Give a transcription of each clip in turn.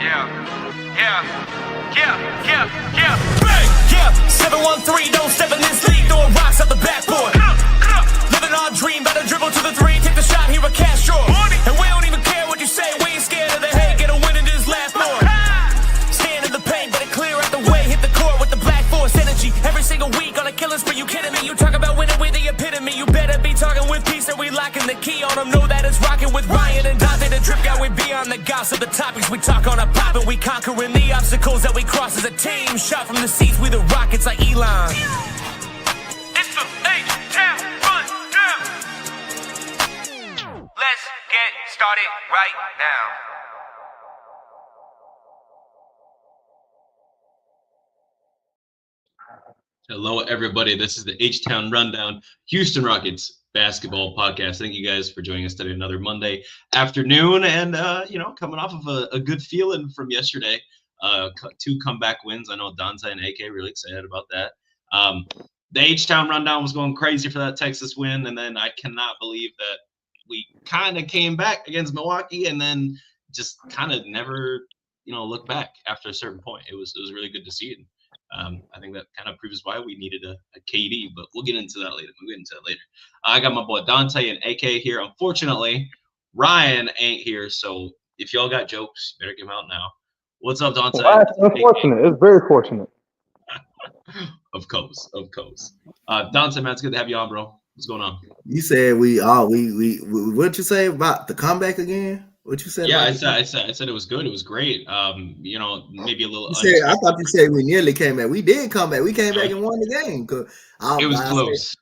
Bang! Yeah, 7-1-3, don't step in this league, throwing rocks out the backboard. Living our dream, better dribble to the three, take the shot, here a cash draw. And we don't even care what you say, we ain't scared of the hate, get a win and just laugh more. Stand in the paint, better clear out the way, hit the court with the black force energy. Every single week on a killing spree, you kidding me? You talk about winning with the epitome, you better be talking with peace and we locking the key on them. Know that it's rocking with Ryan and Donte, the drip guy, we beyond the gossip, the topics we talk on a pop and we conquering the obstacles that we cross as a team. Shot from the seats, we the Rockets like Elon. It's the H-Town Rundown. Let's get started right now. Hello, everybody. This is the H-Town Rundown, Houston Rockets basketball podcast. Thank you guys for joining us today, another Monday afternoon, and coming off of a good feeling from yesterday. 2 comeback wins. I know Donte and AK really excited about that. The H-Town Rundown was going crazy for that Texas win, and then I cannot believe that we kind of came back against Milwaukee, and then just kind of never, look back after a certain point. It was really good to see it. I think that kind of proves why we needed a KD, but we'll get into that later. I got my boy Donte and AK here. Unfortunately, Ryan ain't here, so if y'all got jokes, you better get them out now. What's up, Donte? Well, that's unfortunate. It's very fortunate. Of course. Donte, man, it's good to have you on, bro. What's going on? You said we what'd you say about the comeback again? What you said? Yeah, I said it was good. It was great. Maybe a little. I thought you said we nearly came back. We did come back. We came back and won the game. It was close.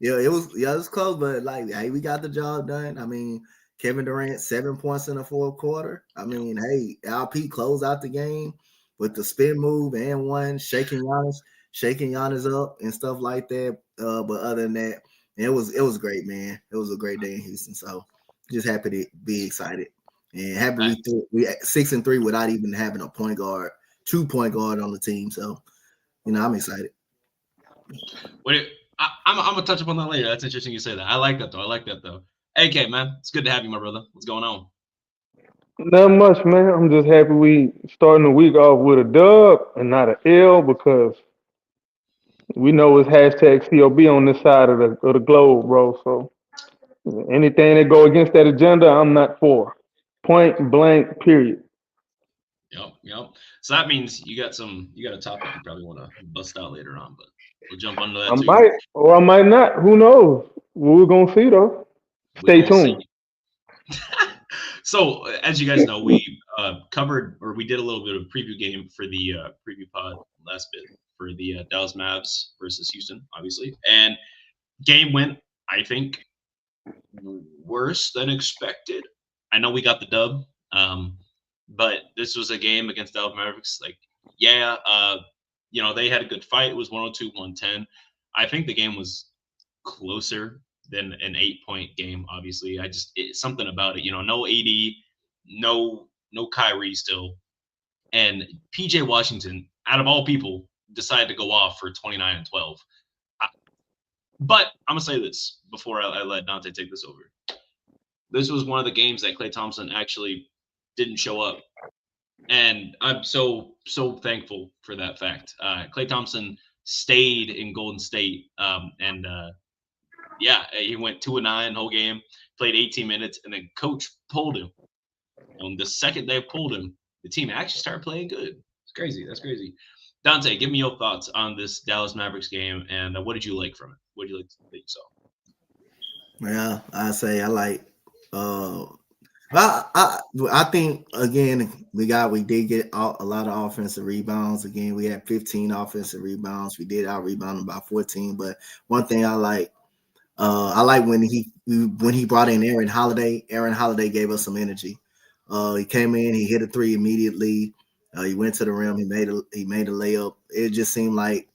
It was close, but hey, we got the job done. I mean, Kevin Durant 7 points in the fourth quarter. I mean, hey, LP closed out the game with the spin move and one shaking Giannis up and stuff like that. But other than that, it was great, man. It was a great day in Houston. So just happy to be excited and happy we 6-3 without even having a true point guard on the team. So, I'm excited. I'm gonna touch upon that later. That's interesting you say that. I like that though. AK, man, it's good to have you, my brother. What's going on? Not much, man. I'm just happy we starting the week off with a dub and not an L because we know it's #COB on this side of the globe, bro. So anything that go against that agenda, I'm not for. Point blank, period. Yep. So that means you got a topic you probably want to bust out later on, but we'll jump onto that. I might or I might not. Who knows? We're gonna see though. Stay tuned. So as you guys know, we we did a little bit of preview game for the preview pod last bit for the Dallas Mavs versus Houston, obviously, and game went, I think, worse than expected. I know we got the dub, but this was a game against Dallas Mavericks. They had a good fight. It was 102-110. I think the game was closer than an 8-point game. Obviously, it's something about it. No AD, no Kyrie still, and PJ Washington, out of all people, decided to go off for 29 and 12. But I'm gonna say this before I let Donte take this over. This was one of the games that Klay Thompson actually didn't show up, and I'm so thankful for that fact. Klay Thompson stayed in Golden State, he went 2-9 the whole game, played 18 minutes, and then coach pulled him. And the second they pulled him, the team actually started playing good. It's crazy. That's crazy. Donte, give me your thoughts on this Dallas Mavericks game, and what did you like from it? What did you like that you saw? Yeah, I say I like. I think again we did get a lot of offensive rebounds. Again, we had 15 offensive rebounds. We did out rebound about 14. But one thing I like when he brought in Aaron Holiday. Aaron Holiday gave us some energy. He came in, he hit a 3 immediately. He went to the rim. He made a layup. It just seemed like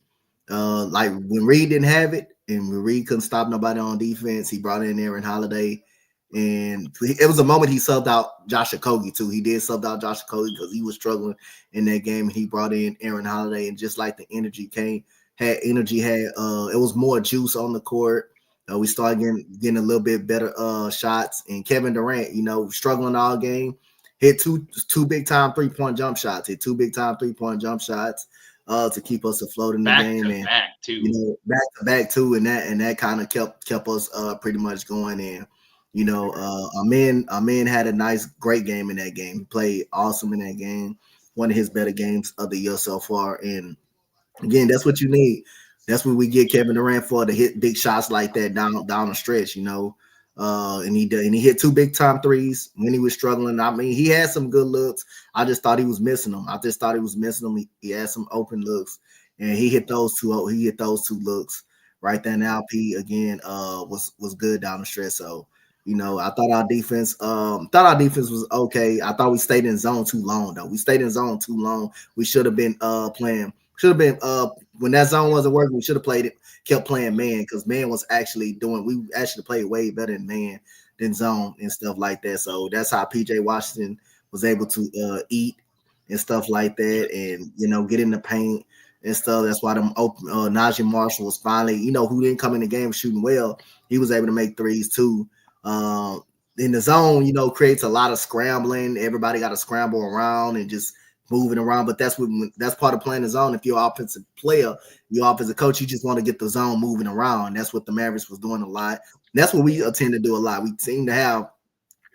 when Reed didn't have it and when Reed couldn't stop nobody on defense, he brought in Aaron Holiday. And it was a moment he subbed out Josh Okogie too. He did sub out Josh Okogie because he was struggling in that game. And he brought in Aaron Holiday, and just like the energy it was more juice on the court. We started getting a little bit better shots. And Kevin Durant, struggling all game, hit two big time 3-point jump shots. Hit 2 big time 3-point jump shots to keep us afloat in the game. Back to back too. You know, back to back too, and that kind of kept us pretty much going in. You know, Amin had a great game in that game. He played awesome in that game. One of his better games of the year so far. And again, that's what you need. That's what we get Kevin Durant for, to hit big shots like that down the stretch, you know. And he hit 2 big time threes when he was struggling. I mean, he had some good looks. I just thought he was missing them. He had some open looks, and he hit those two. He hit those 2 looks right there. Now P again was good down the stretch. So, you know, I thought our defense was okay. I thought we stayed in zone too long though. We stayed in zone too long. We should have been when that zone wasn't working, we should have kept playing man, because man was actually we actually played way better in man than zone and stuff like that. So that's how PJ Washington was able to eat and stuff like that, and, you know, get in the paint and stuff. That's why Najee Marshall was finally, you know, who didn't come in the game shooting well. He was able to make threes too. In the zone, you know, creates a lot of scrambling. Everybody got to scramble around and just moving around, but that's part of playing the zone. If you're an offensive player, your offensive coach, you just want to get the zone moving around. That's what the Mavericks was doing a lot. And that's what we tend to do a lot. We seem to have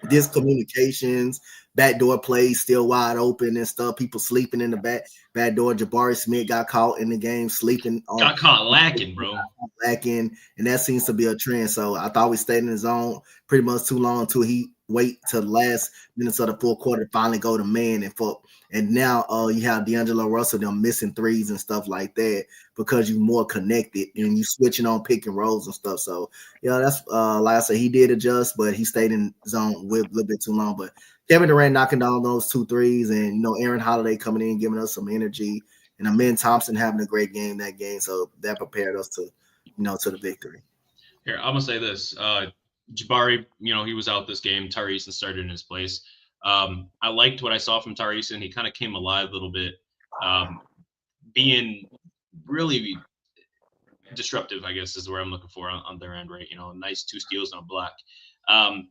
discommunications, backdoor plays still wide open and stuff. People sleeping in the back door. Jabari Smith got caught in the game sleeping. Got caught lacking, bro. And that seems to be a trend. So I thought we stayed in the zone pretty much too long until he wait till the last minutes of the fourth quarter to finally go to man and now you have D'Angelo Russell them missing threes and stuff like that because you're more connected and you switching on pick and rolls and stuff. So yeah, that's like I said, he did adjust, but he stayed in zone a little bit too long. But Kevin Durant knocking down those 2 threes, and, you know, Aaron Holiday coming in giving us some energy, and Amin Thompson having a great game that game. So that prepared us to, you know, to the victory. Here, I'm gonna say this. Jabari, you know, he was out this game. Tyrese started in his place. I liked what I saw from Tyrese. He kind of came alive a little bit, being really disruptive, I guess, is where I'm looking for on their end, right? You know, nice 2 steals and a block. I'm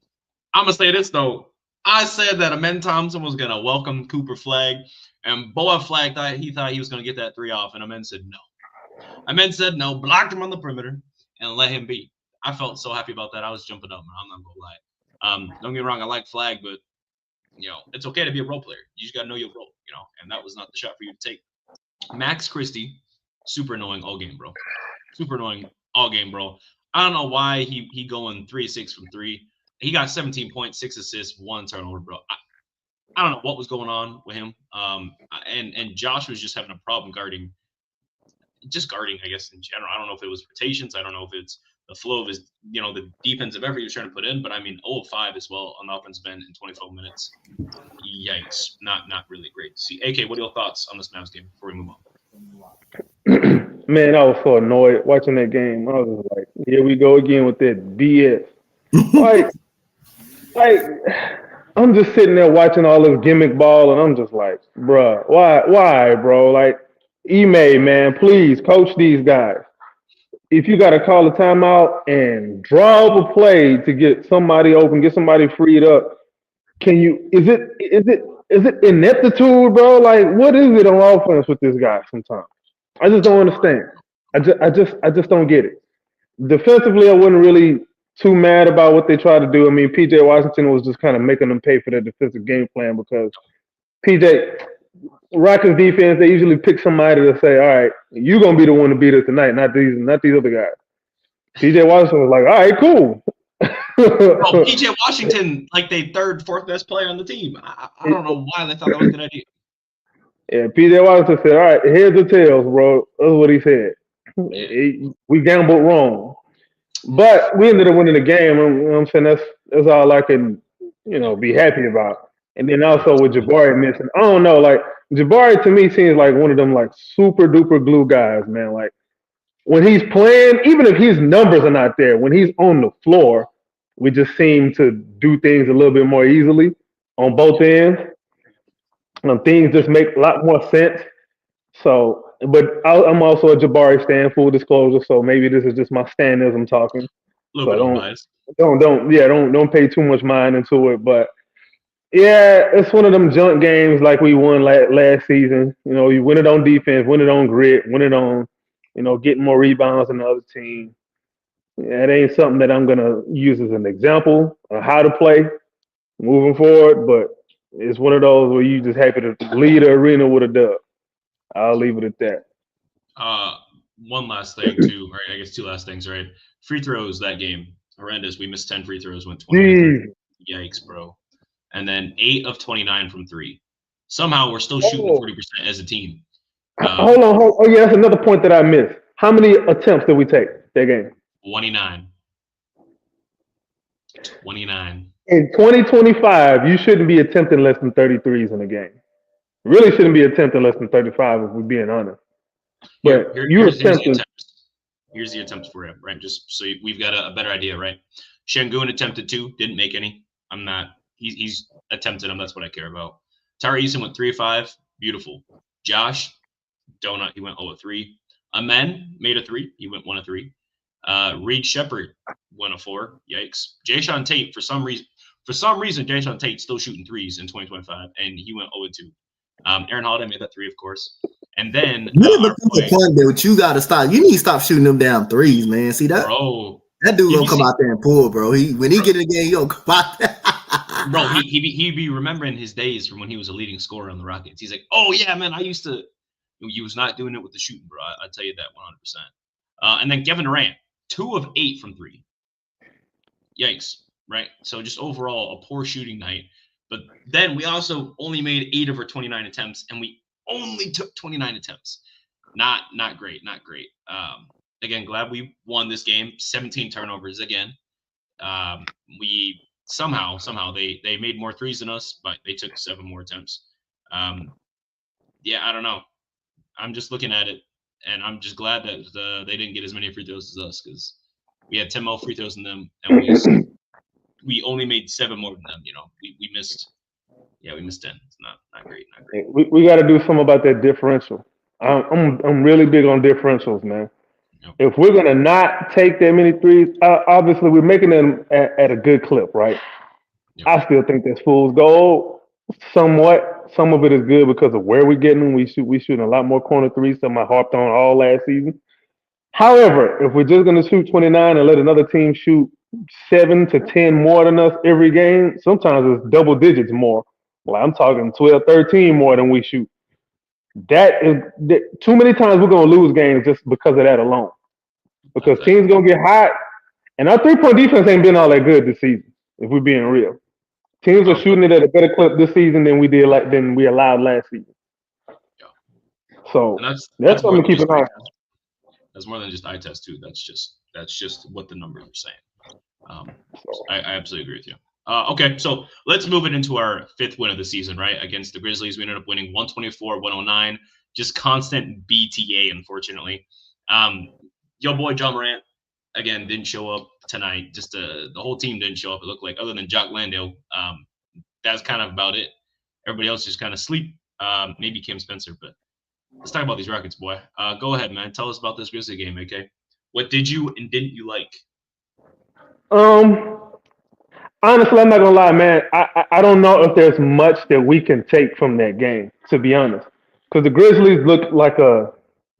gonna say this though. I said that Amin Thompson was gonna welcome Cooper Flag, and Boa Flag thought he was gonna get that 3 off, and Amin said no. Amin said no, blocked him on the perimeter, and let him be. I felt so happy about that. I was jumping up, man. I'm not gonna lie. Don't get me wrong, I like Flag, but, you know, it's okay to be a role player. You just gotta know your role, you know, and that was not the shot for you to take. Max Christie, super annoying all game, bro. Super annoying all game, bro. I don't know why he going 3-6 from 3. He got 17 points, 6 assists, 1 turnover, bro. I don't know what was going on with him. And Josh was just having a problem guarding, I guess, in general. I don't know if it was rotations. I don't know if it's the flow of his, you know, the defensive effort he was trying to put in. But I mean, 0-5 as well on the offensive end in 24 minutes. Yikes. Not really great to see. AK, what are your thoughts on this Mavs game before we move on? Man, I was so annoyed watching that game. I was just like, here we go again with that BS. like, I'm just sitting there watching all this gimmick ball, and I'm just like, bruh, why, bro? Like, Ime, man, please coach these guys. If you got to call a timeout and draw up a play to get somebody open, get somebody freed up, can you? Is it ineptitude, bro? Like, what is it on offense with this guy? Sometimes I just don't understand. I just don't get it. Defensively, I wasn't really too mad about what they tried to do. I mean, PJ Washington was just kind of making them pay for their defensive game plan because Rockets defense, they usually pick somebody to say, all right, you're going to be the one to beat us tonight, not these other guys. PJ Washington was like, all right, cool. Bro, PJ Washington, like they 3rd, 4th best player on the team. I don't know why they thought that was a good idea. Yeah, PJ Washington said, all right, here's the tails, bro. That's what he said. Yeah. We gambled wrong. But we ended up winning the game. You know what I'm saying? That's all I can, you know, be happy about. And then also with Jabari missing, I don't know, like Jabari to me seems like one of them like super duper glue guys, man. Like when he's playing, even if his numbers are not there, when he's on the floor, we just seem to do things a little bit more easily on both ends. Things just make a lot more sense. So, but I'm also a Jabari stan, full disclosure. So maybe this is just my stanism talking. A little bit biased. Don't pay too much mind into it. But Yeah, it's one of them junk games like we won last season. You know, you win it on defense, win it on grit, win it on, getting more rebounds than the other team. Yeah, it ain't something that I'm gonna use as an example of how to play moving forward, but it's one of those where you just happy to lead the arena with a dub. I'll leave it at that. One last thing too, or I guess two last things, right? Free throws that game, horrendous. We missed 10 free throws, went 20 to 30. Jeez. Yikes, bro. And then 8 of 29 from 3. Somehow we're still shooting Oh, 40% as a team. hold on. Oh, yeah, that's another point that I missed. How many attempts did we take that game? 29. 29. In 2025, you shouldn't be attempting less than 33s in a game. Really shouldn't be attempting less than 35 if we're being honest. But Here's the attempts. Here's the attempts for him, right? Just so we've got a better idea, right? Şengün attempted 2, didn't make any. I'm not. He's attempted them. That's what I care about. Tari Eason went 3 of 5. Beautiful. Josh Donut, he went 0 of 3. Amen made a 3. He went 1 of 3. Reed Shepard 1 of 4. Yikes. Jayshawn Tate, for some reason, Jayshawn Tate's still shooting threes in 2025, and he went 0 of 2. Aaron Holiday made that 3, of course. And then but you gotta stop. You need to stop shooting them down threes, man. See that? Bro, that dude gonna come out there and pull, bro. When he get in the game, he gonna come out there. Bro, he be remembering his days from when he was a leading scorer on the Rockets. He's like, oh yeah, man, I used to. He was not doing it with the shooting, bro. I tell you that 100%. And then Kevin Durant, 2 of 8 from 3. Yikes, right? So just overall a poor shooting night. But then we also only made 8 of our 29 attempts, and we only took 29 attempts. Not great. Again, glad we won this game. 17 turnovers again. We somehow they made more threes than us, but they took 7 more attempts. Yeah, I don't know. I'm just looking at it, and I'm just glad that they didn't get as many free throws as us, because we had 10 more free throws than them, and we only made 7 more than them. We missed. Yeah, we missed 10. It's not great. We got to do something about that differential. I'm really big on differentials, man. Yep. If we're gonna not take that many threes, obviously we're making them at a good clip, right? Yep. I still think that's fool's gold. Somewhat, some of it is good because of where we're getting them. We shooting a lot more corner threes than I harped on all last season. However, if we're just gonna shoot 29 and let another team shoot 7 to 10 more than us every game, sometimes it's double digits more. Well, I'm talking 12, 13 more than we shoot. That is too many times we're gonna lose games just because of that alone. Because teams gonna get hot, and our 3-point defense ain't been all that good this season. If we're being real, teams are shooting it at a better clip this season than we allowed last season. Yeah. So that's something to keep an eye on. That's more than just eye test too. That's just what the numbers are saying. I absolutely agree with you. Okay, so let's move it into our 5th win of the season, right? Against the Grizzlies, we ended up winning 124-109. Just constant BTA, unfortunately. Your boy John Morant, again, didn't show up tonight. Just the whole team didn't show up, it looked like, other than Jock Landale. That's kind of about it. Everybody else just kind of sleep. Maybe Kim Spencer, but let's talk about these Rockets, boy. Go ahead, man. Tell us about this Grizzly game, okay? What did you and didn't you like? Honestly, I'm not gonna lie, man. I don't know if there's much that we can take from that game, to be honest, because the Grizzlies look like a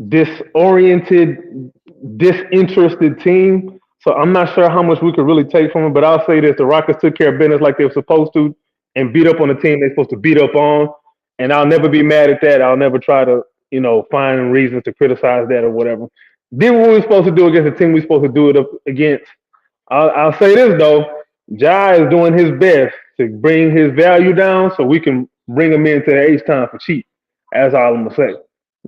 disoriented, disinterested team. So I'm not sure how much we could really take from it. But I'll say this: the Rockets took care of business like they were supposed to, and beat up on the team they're supposed to beat up on. And I'll never be mad at that. I'll never try to, find reasons to criticize that or whatever. Did what we were supposed to do against the team we were supposed to do it against. I'll say this though. Ja is doing his best to bring his value down so we can bring him into the H-Town for cheap. That's all I'm gonna say.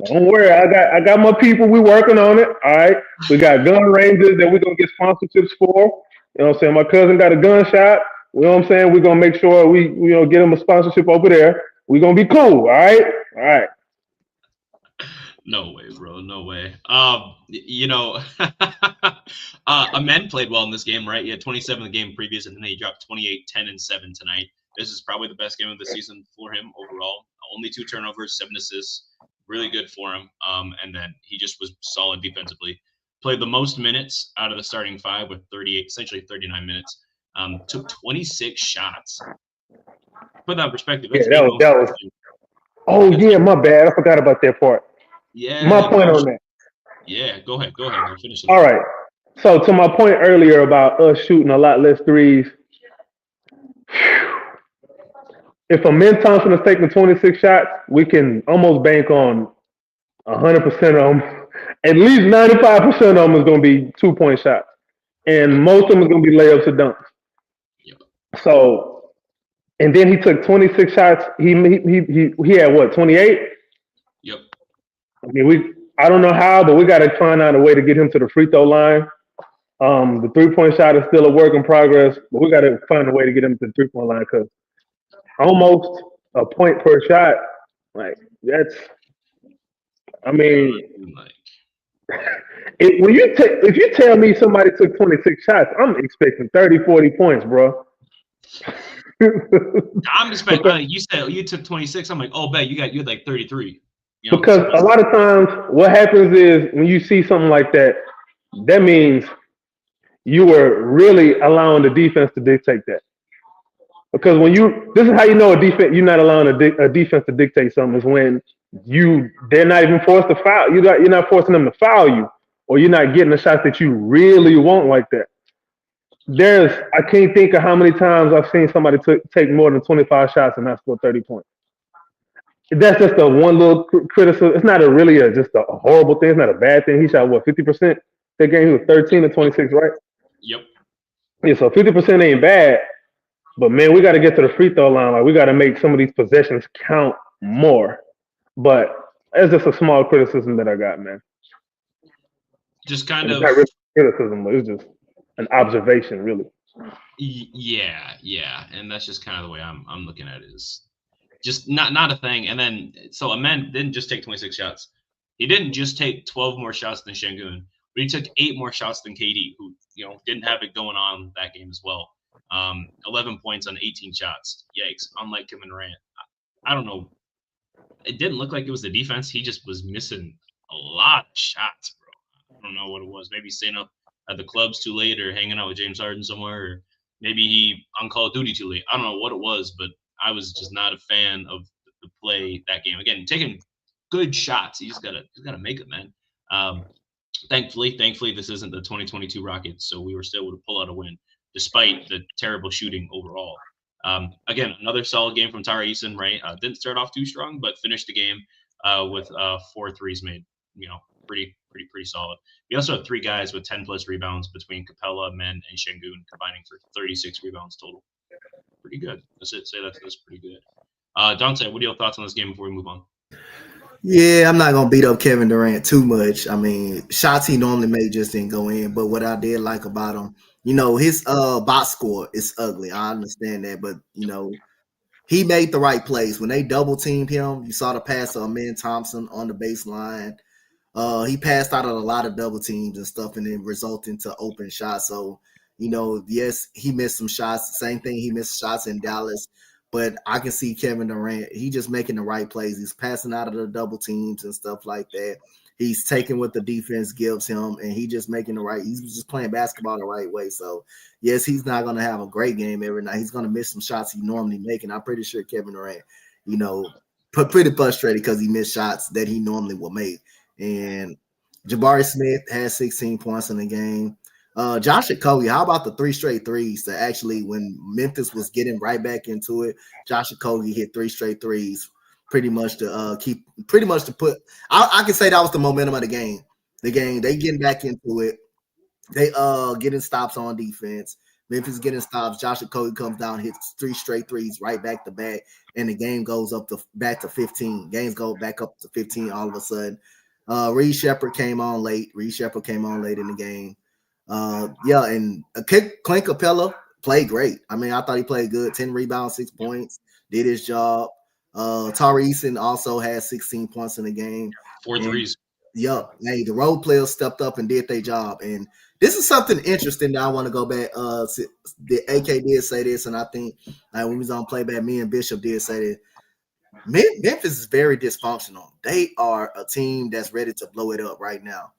Don't worry, I got my people. We working on it. All right. We got gun ranges that we're gonna get sponsorships for. You know what I'm saying? My cousin got a gun shop. You know what I'm saying? We're gonna make sure we get him a sponsorship over there. We're gonna be cool. All right. All right. No way, bro. No way. Amen played well in this game, right? He had 27 the game previous, and then he dropped 28, 10, and 7 tonight. This is probably the best game of the season for him overall. Only 2 turnovers, 7 assists. Really good for him. And then he just was solid defensively. Played the most minutes out of the starting 5 with 38, essentially 39 minutes. Took 26 shots. put that in perspective. Yeah, That's that eight was most. that was. Oh yeah, my bad. I forgot about that part. Yeah. My point on that. Yeah. Go ahead. I'll finish it. All right. So to my point earlier about us shooting a lot less threes, if a Min Thompson is taking 26 shots, we can almost bank on 100% of them. At least 95% of them is going to be 2-point shots, and most of them is going to be layups or dunks. Yep. So, and then he took 26 shots. He had what, 28? Yep. I mean, I don't know how, but we got to find out a way to get him to the free throw line. The 3-point shot is still a work in progress, but we got to find a way to get him to the 3-point line because almost a point per shot, like that's. I mean, if you tell me somebody took 26 shots, I'm expecting 30, 40 points, bro. I'm expecting. You said you took 26. I'm like, oh, bet you had like 33. You know, because a lot of times, what happens is when you see something like that, that means you were really allowing the defense to dictate that. Because this is how you know you're not allowing a defense to dictate something is when they're not even forced to foul. You're not forcing them to foul you, or you're not getting the shots that you really want like that. I can't think of how many times I've seen somebody take more than 25 shots and not score 30 points. That's just a one little criticism. It's not just a horrible thing. It's not a bad thing. He shot 50%? That game he was 13 to 26, right? Yep. Yeah, so 50% ain't bad. But man, we got to get to the free throw line. Like we got to make some of these possessions count more. But it's just a small criticism that I got, man. Just kind of not really criticism, but it's just an observation, really. Yeah, and that's just kind of the way I'm looking at it. Is just not a thing. And then so Amen didn't just take 26 shots. He didn't just take 12 more shots than Şengün, but he took 8 more shots than KD, who didn't have it going on that game as well. 11 points on 18 shots. Yikes! Unlike Kevin Durant, I don't know. It didn't look like it was the defense. He just was missing a lot of shots, bro. I don't know what it was. Maybe staying up at the clubs too late, or hanging out with James Harden somewhere, or maybe he on Call of Duty too late. I don't know what it was, but I was just not a fan of the play that game. Again, taking good shots. You just gotta make it, man. Thankfully, this isn't the 2022 Rockets, so we were still able to pull out a win despite the terrible shooting overall. Again, another solid game from Tari Eason, right? Didn't start off too strong, but finished the game with 4 threes made. Pretty solid. We also have 3 guys with 10 plus rebounds between Capella, Men, and Şengün, combining for 36 rebounds total. Pretty good. That's pretty good. Donte, what are your thoughts on this game before we move on? Yeah, I'm not gonna beat up Kevin Durant too much. I mean, shots he normally made just didn't go in. But what I did like about him, his box score is ugly. I understand that, but he made the right plays. When they double teamed him, you saw the pass of Amen Thompson on the baseline. He passed out of a lot of double teams and stuff, and then resulting to open shots. So, yes, he missed some shots. Same thing, he missed shots in Dallas. But I can see Kevin Durant. He just making the right plays. He's passing out of the double teams and stuff like that. He's taking what the defense gives him, and he just making the right. He's just playing basketball the right way. So, yes, he's not going to have a great game every night. He's going to miss some shots he normally make, and I'm pretty sure Kevin Durant, pretty frustrated because he missed shots that he normally will make. And Jabari Smith had 16 points in the game. Josh Okogie, how about the 3 straight threes? To actually, when Memphis was getting right back into it, Josh Okogie hit 3 straight threes, pretty much to put. I can say that was the momentum of the game. They getting back into it. They getting stops on defense. Memphis getting stops. Josh Okogie comes down, hits 3 straight threes right back to back, and the game goes back to 15. Games go back up to 15 all of a sudden. Reed Shepherd came on late. in the game. And Clint Capella played great. I mean, I thought he played good. 10 rebounds, 6 points, did his job. Tari Eason also had 16 points in the game. 4 threes. Hey, the role players stepped up and did their job. And this is something interesting that I want to go back. The AK did say this, and I think when we was on playback, me and Bishop did say that Memphis is very dysfunctional. They are a team that's ready to blow it up right now.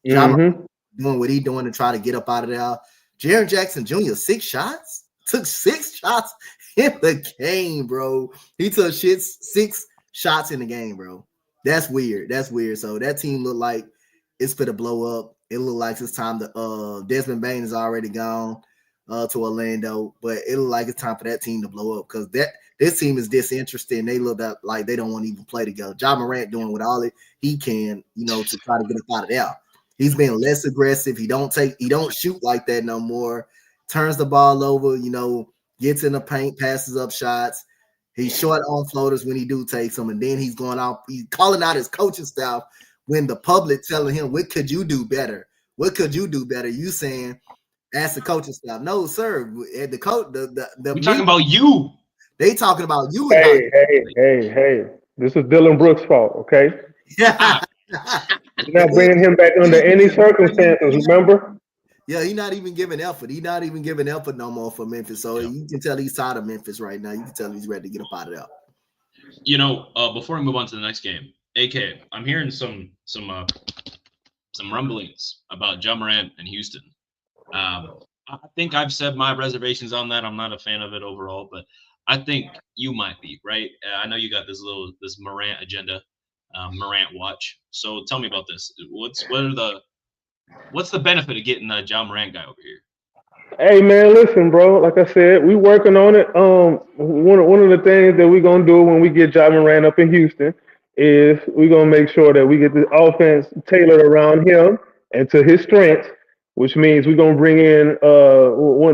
Mm-hmm. Doing what he's doing to try to get up out of there. Jaren Jackson Jr. 6 shots, took 6 shots in the game, bro. He took 6 shots in the game, bro. That's weird. That's weird. So that team looked like it's for to blow up. It looked like it's time to Desmond Bain is already gone to Orlando, but it looked like it's time for that team to blow up because this team is disinterested and they look like they don't want to even play together. Ja Morant doing what all he can, to try to get up out of there. He's been less aggressive. He don't shoot like that no more. Turns the ball over, gets in the paint, passes up shots. He's short on floaters when he do takes them, and then he's going out. He's calling out his coaching staff when the public telling him, "What could you do better? What could you do better?" You saying, "Ask the coaching staff." No, sir. The coach, we're talking about you. They talking about you. Hey. This is Dylan Brooks' fault, okay? Yeah. You're not bringing him back under any circumstances, remember? Yeah, he's not even giving effort. He's not even giving effort no more for Memphis. So you can tell he's tired of Memphis right now. You can tell he's ready to get up out of there. Before we move on to the next game, AK, I'm hearing some rumblings about Ja Morant and Houston. I think I've said my reservations on that. I'm not a fan of it overall, but I think you might be, right? I know you got this Morant agenda, Morant watch. So tell me about this. What's the benefit of getting a Ja Morant guy over here? Hey man, listen, bro. Like I said, we working on it. One of the things that we're gonna do when we get Ja Morant up in Houston is we're gonna make sure that we get the offense tailored around him and to his strengths, which means we're gonna bring in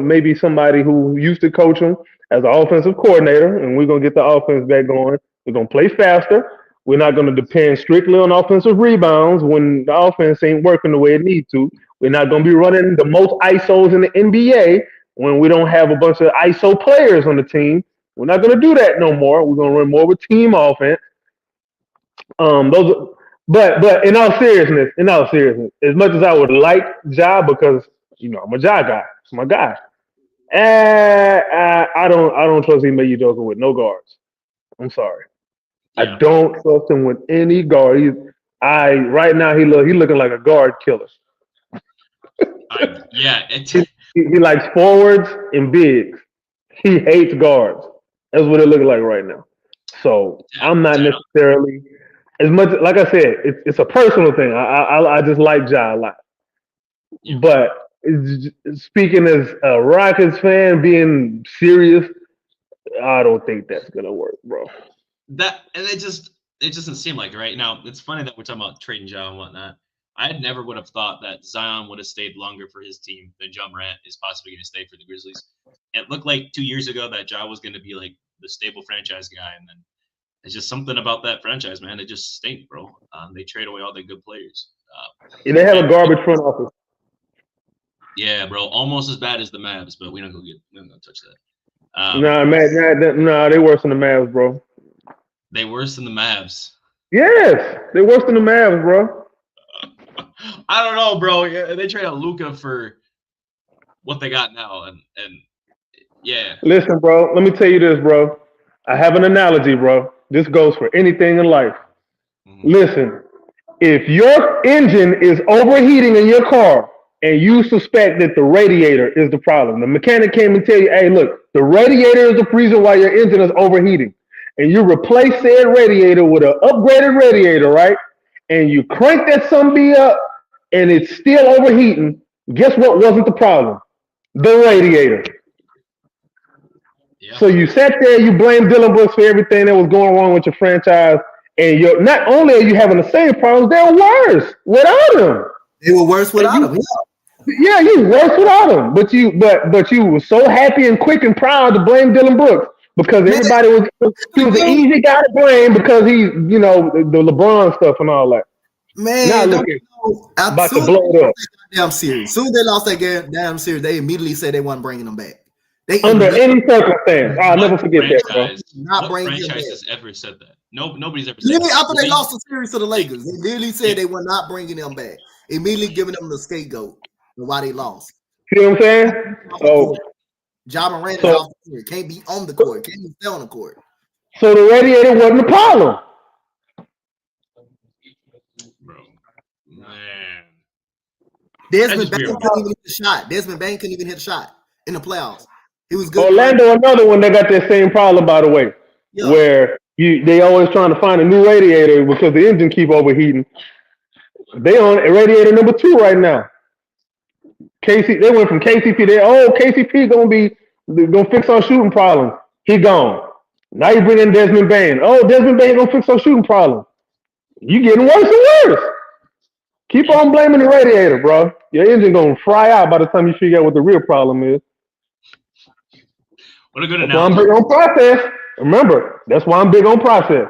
maybe somebody who used to coach him as an offensive coordinator, and we're gonna get the offense back going. We're gonna play faster. We're not going to depend strictly on offensive rebounds when the offense ain't working the way it needs to. We're not going to be running the most ISOs in the NBA when we don't have a bunch of ISO players on the team. We're not going to do that no more. We're going to run more of a team offense. But in all seriousness, as much as I would like Ja because I'm a Ja guy, it's my guy. I don't trust Ime Udoka with no guards. I'm sorry. Yeah. I don't trust him with any guard. Right now he looking like a guard killer. He likes forwards and bigs. He hates guards. That's what it looks like right now. So I'm not necessarily as much. Like I said, it's a personal thing. I just like Ja a lot. Yeah. But speaking as a Rockets fan, being serious, I don't think that's gonna work, bro. It just doesn't seem like it right now. It's funny that we're talking about trading Ja and whatnot. I never would have thought that Zion would have stayed longer for his team than Ja Morant is possibly going to stay for the Grizzlies. It looked like 2 years ago that Ja was going to be like the stable franchise guy, and then it's just something about that franchise, man. It just stinks, bro. They trade away all the good players. They have a garbage front office. Yeah, bro, almost as bad as the Mavs, but we don't gonna touch that. They worse than the Mavs, bro. They worse than the Mavs. Yes, they worse than the Mavs, bro. I don't know, bro. They traded Luka for what they got now, and yeah. Listen, bro. Let me tell you this, bro. I have an analogy, bro. This goes for anything in life. Mm-hmm. Listen, if your engine is overheating in your car and you suspect that the radiator is the problem, the mechanic came and tell you, "Hey, look, the radiator is the reason why your engine is overheating." And you replace said radiator with an upgraded radiator, right? And you crank that sumbie up and it's still overheating. Guess what wasn't the problem? The radiator. Yeah. So you sat there, you blame Dylan Brooks for everything that was going wrong with your franchise, and you're not only are you having the same problems, they're worse without him. They were worse without him. Yeah, you worse without him. But you were so happy and quick and proud to blame Dylan Brooks. Because everybody was an easy guy to blame because he's, the LeBron stuff and all that. Man, now look about to blow it up. Damn series. Soon as they lost that damn series, they immediately said they weren't bringing them back. Under any circumstance, I'll never forget that, bro. Not bringing franchise has ever said that. Nobody's ever said that. After they lost the series to the Lakers, they literally said they were not bringing them back. Immediately giving them the scapegoat of why they lost. See what I'm saying? So. Ja Morant is off the court. Can't be on the court. Can't even stay on the court. So the radiator wasn't the problem. Bro, man. Desmond Bain couldn't even hit the shot. Desmond Bain couldn't even hit a shot in the playoffs. He was good. Orlando, another one that got that same problem, by the way, Yeah. where they always trying to find a new radiator because the engine keep overheating. They on radiator number 2 right now. They went from KCP. KCP gonna fix our shooting problem. He gone. Now you bring in Desmond Bain. Desmond Bain gonna fix our shooting problem. You getting worse and worse. Keep on blaming the radiator, bro. Your engine gonna fry out by the time you figure out what the real problem is. What a good That's why I'm analogy. big on process. Remember, that's why I'm big on process.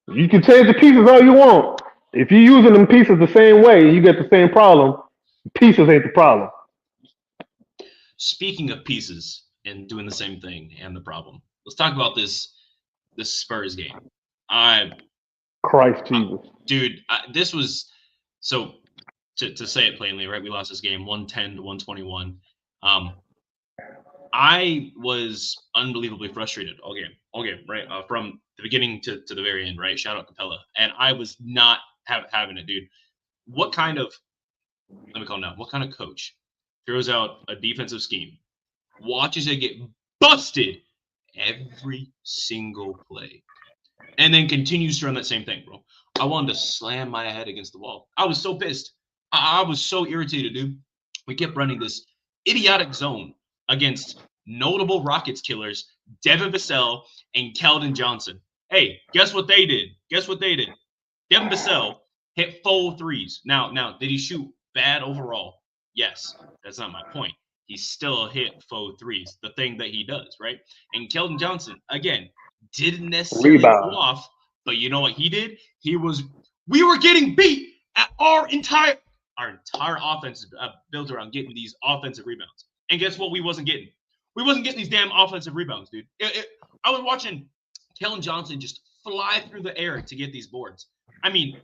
You can change the pieces all you want. If you're using them pieces the same way, you get the same problem. Pieces ain't the problem. Speaking of pieces and doing the same thing and the problem, let's talk about this Spurs game. Christ Jesus. Dude, this was so to say it plainly, right? We lost this game 110 to 121. I was unbelievably frustrated all game, right? From the beginning to the very end, right? Shout out Capella. And I was not having it, dude. What kind of coach throws out a defensive scheme, watches it get busted every single play, and then continues to run that same thing, bro? I wanted to slam my head against the wall. I was so pissed. I was so irritated, dude. We kept running this idiotic zone against notable Rockets killers, Devin Vassell and Keldon Johnson. Hey, guess what they did? Devin Vassell hit full threes. Now, did he shoot bad overall? Yes. That's not my point. He still hit faux threes, the thing that he does, right? And Keldon Johnson, again, didn't necessarily go off, but you know what he did? We were getting beat at our entire offense is built around getting these offensive rebounds. And guess what? We wasn't getting these damn offensive rebounds, dude. I was watching Keldon Johnson just fly through the air to get these boards. I mean,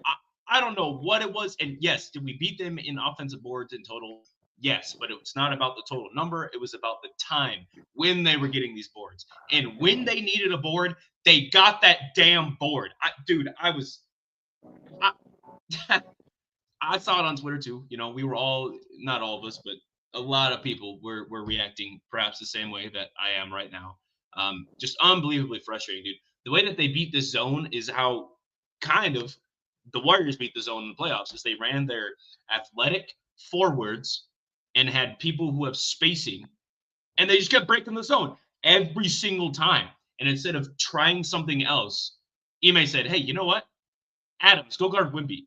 I don't know what it was. And yes, did we beat them in offensive boards in total? Yes, but it's not about the total number. It was about the time when they were getting these boards. And when they needed a board, they got that damn board. I saw it on Twitter too. You know, we were all, not all of us, but a lot of people were reacting perhaps the same way that I am right now. Just unbelievably frustrating, dude. The way that they beat this zone is how kind of the Warriors beat the zone in the playoffs, is they ran their athletic forwards and had people who have spacing, and they just kept breaking the zone every single time. And instead of trying something else, Ime said, hey, you know what? Adams, go guard Wemby.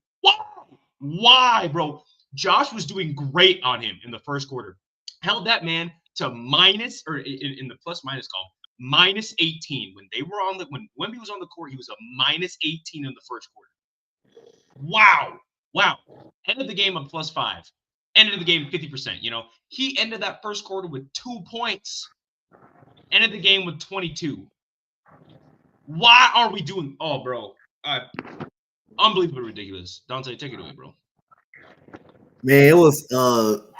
Why, bro? Josh was doing great on him in the first quarter. Held that man to minus, or in the plus-minus column, minus 18. When Wemby was on the court, he was a minus 18 in the first quarter. Wow. Ended the game at +5. Ended the game 50%. You know, he ended that first quarter with 2 points. Ended the game with 22. Why are we doing? Oh, bro. Unbelievably ridiculous. Donte, take it away, bro. Man, it was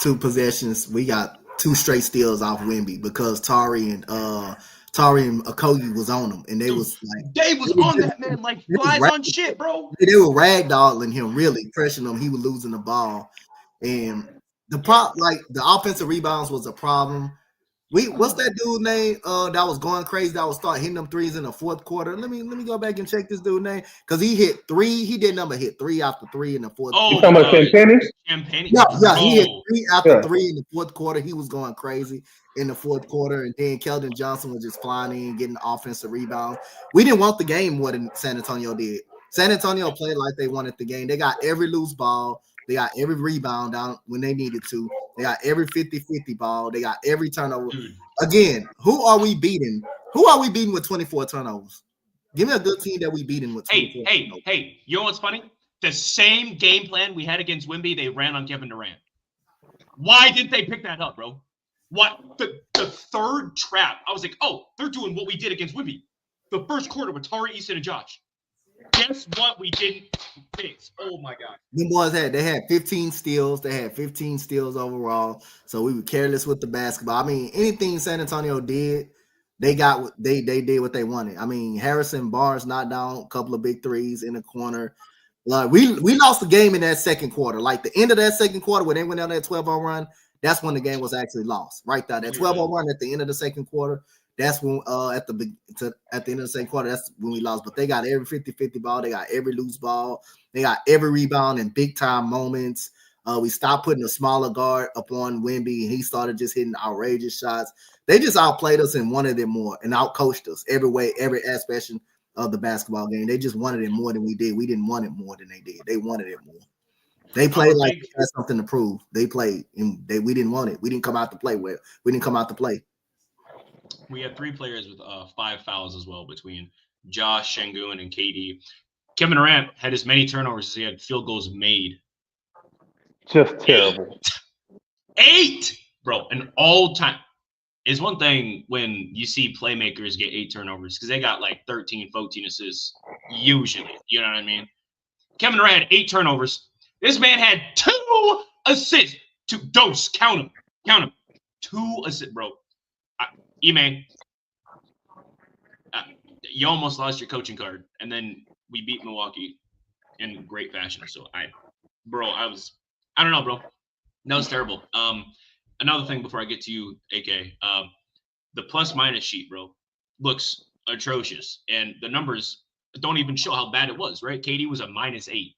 2 possessions. We got 2 straight steals off Wemby because Tari and Okogie was on him, and they was on that man like flies on shit, bro. They were ragdolling him, really pressuring him. He was losing the ball, and the offensive rebounds was a problem. What's that dude name that was going crazy that was start hitting them threes in the fourth quarter? Let me go back and check this dude name, because he hit 3. He did hit 3 after 3 in the fourth. You talking about Champagne? Yeah, he hit 3 after 3 in the fourth quarter. He was going crazy in the fourth quarter, and then Keldon Johnson was just flying in, getting offensive rebounds. We didn't want the game more than San Antonio did. San Antonio played like they wanted the game. They got every loose ball. They got every rebound down when they needed to. They got every 50-50 ball. They got every turnover. Again, who are we beating? Who are we beating with 24 turnovers? Give me a good team that we beating with 24 turnovers. Hey, you know what's funny? The same game plan we had against Wemby, they ran on Kevin Durant. Why didn't they pick that up, bro? What? The third trap. I was like, oh, they're doing what we did against Wemby. The first quarter with Tari, Easton, and Josh. Guess what we didn't fix? Oh my God. Them boys had 15 steals. They had 15 steals overall. So we were careless with the basketball. I mean, anything San Antonio did, they did what they wanted. I mean, Harrison Barnes knocked down a couple of big threes in the corner. Like we lost the game in that second quarter. Like the end of that second quarter when they went on that 12-0 run, that's when the game was actually lost. Right there, that 12-0 run at the end of the second quarter. That's when at the end of the second quarter, that's when we lost. But they got every 50-50 ball. They got every loose ball. They got every rebound in big time moments. We stopped putting a smaller guard up on Wemby, and he started just hitting outrageous shots. They just outplayed us and wanted it more and outcoached us every way, every aspect of the basketball game. They just wanted it more than we did. We didn't want it more than they did. They wanted it more. They played like they had something to prove. They played, and we didn't want it. We didn't come out to play well. We didn't come out to play. We had 3 players with 5 fouls as well between Josh, Şengün, and KD. Kevin Durant had as many turnovers as he had field goals made. Just terrible. 8! Bro, an all-time. It's one thing when you see playmakers get 8 turnovers because they got like 13, 14 assists usually. You know what I mean? Kevin Durant had 8 turnovers. This man had 2 assists. 2 dose. Count them. 2 assists, bro. E-Man, you almost lost your coaching card, and then we beat Milwaukee in great fashion. So I don't know, bro. That was terrible. Another thing before I get to you, AK, the plus minus sheet, bro, looks atrocious, and the numbers don't even show how bad it was, right? KD was a -8.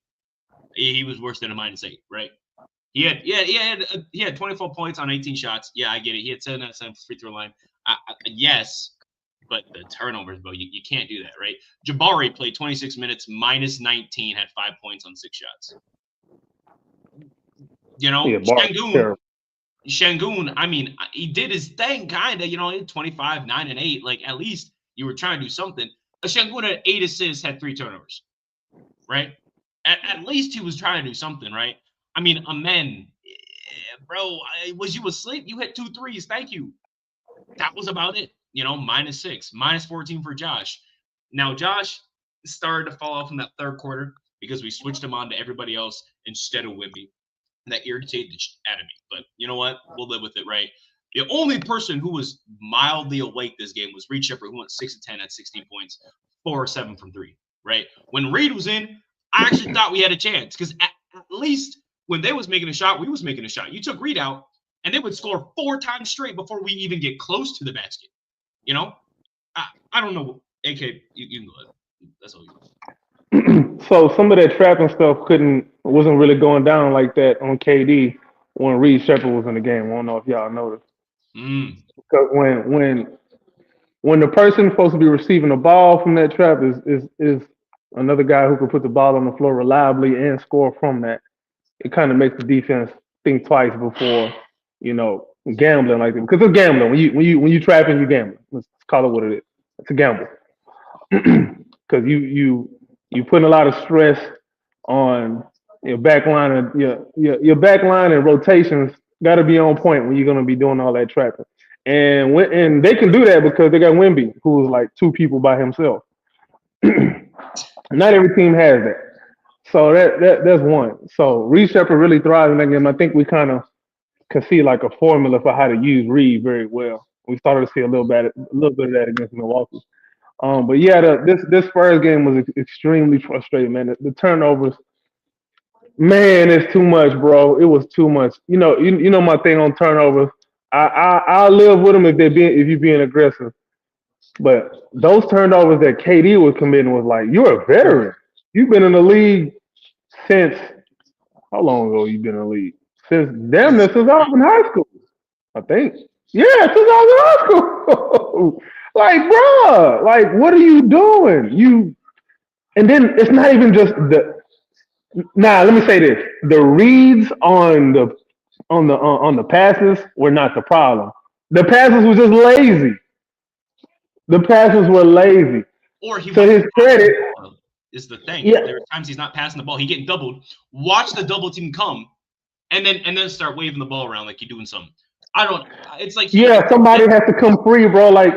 He was worse than a -8, right? He had 24 points on 18 shots. Yeah, I get it. He had 7 out of 7 free throw line. Yes, but the turnovers, bro, you can't do that, right? Jabari played 26 minutes, -19, had 5 points on 6 shots. You know, Şengün, I mean, he did his thing, kind of, you know, 25, 9, and 8. Like, at least you were trying to do something. Şengün had 8 assists, had 3 turnovers, right? At least he was trying to do something, right? I mean, Amen, bro, was you asleep? You hit 2 threes. Thank you. That was about it. You know, -6, -14 for Josh. Now, Josh started to fall off in that third quarter because we switched him on to everybody else instead of Wemby. And that irritated the shit out of me. But you know what? We'll live with it, right? The only person who was mildly awake this game was Reed Sheppard, who went 6 of 10 at 16 points, 4 of 7 from 3, right? When Reed was in, I actually thought we had a chance because at least when they was making a shot, we was making a shot. You took Reed out, and they would score 4 times straight before we even get close to the basket. You know? I don't know. AK, you can go ahead. That's all you So some of that trapping stuff wasn't really going down like that on KD when Reed Sheppard was in the game. I don't know if y'all noticed. Because when the person supposed to be receiving the ball from that trap is another guy who can put the ball on the floor reliably and score from that, it kind of makes the defense think twice before, you know, gambling like that. Because it's gambling. When you trapping, you gambling. Let's call it what it is. It's a gamble. Because you putting a lot of stress on your back line and your back line and rotations got to be on point when you're going to be doing all that trapping. And they can do that because they got Wemby, who's like 2 people by himself. Not every team has that. So that's one. So Reed Sheppard really thrives in that game. I think we kind of can see like a formula for how to use Reed very well. We started to see a little bit of that against Milwaukee. But yeah, this Spurs game was extremely frustrating, man. The turnovers, man, it's too much, bro. It was too much. You know my thing on turnovers. I'll live with them if you're being aggressive. But those turnovers that KD was committing was like, you're a veteran. You've been in the league since how long ago? You been in the league? Since I was in high school, I think. Yeah, since I was in high school. Like, bro, like, what are you doing? And then it's not even just let me say this: the reads on the passes were not the problem. The passes were just lazy. The passes were lazy. Or he to his credit is the thing. Yeah. There are times he's not passing the ball. He getting doubled. Watch the double team come, and then start waving the ball around like you're doing something. It's like somebody has to come free, bro. Like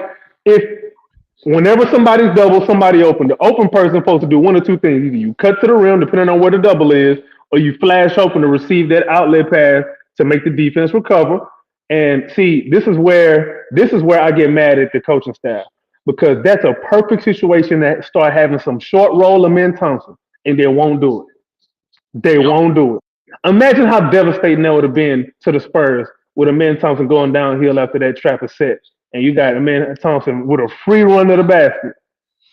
whenever somebody's double, somebody open. The open person supposed to do one or two things. Either you cut to the rim, depending on where the double is, or you flash open to receive that outlet pass to make the defense recover. And see, this is where I get mad at the coaching staff, because that's a perfect situation that start having some short roll of Men Thompson, and they won't do it. They won't do it. Imagine how devastating that would have been to the Spurs with Amen Thompson going downhill after that trap is set, and you got Amen Thompson with a free run to the basket.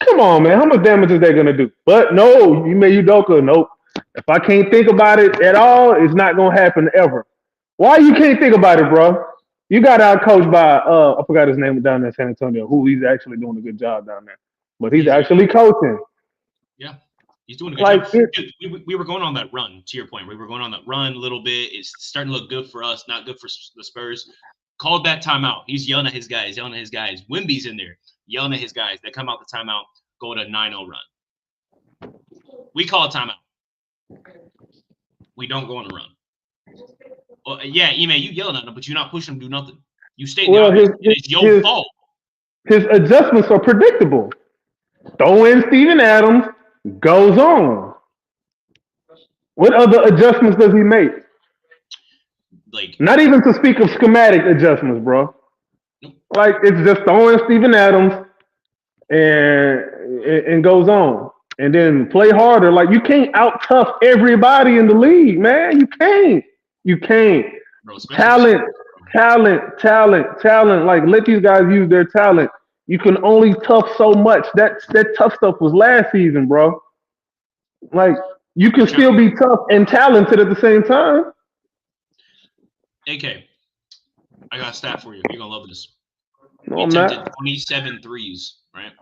Come on, man. How much damage is that going to do? But no, Ime Udoka, nope. If I can't think about it at all, it's not going to happen ever. Why you can't think about it, bro? You got out coached by, I forgot his name down there in San Antonio, who he's actually doing a good job down there. But he's actually coaching. Yeah. He's doing a good job. Dude, we were going on that run, to your point. We were going on that run a little bit. It's starting to look good for us, not good for the Spurs. Called that timeout. He's yelling at his guys. Wemby's in there, yelling at his guys. They come out the timeout, go to a 9-0 run. We call a timeout. We don't go on a run. Well, yeah, Ime, you yelling at him, but you're not pushing him to do nothing. You stay down. It's your fault. His adjustments are predictable. Throw in Steven Adams, goes on. What other adjustments does he make? Like, not even to speak of schematic adjustments, bro. Nope. Like, it's just throwing Steven Adams and goes on. And then play harder. Like, you can't out-tough everybody in the league, man. You can't. Bro, talent. Like, let these guys use their talent. You can only tough so much. That tough stuff was last season, bro. Like, you can still be tough and talented at the same time. AK, I got a stat for you. You're going to love this. No, we I'm attempted not. 27 threes, right?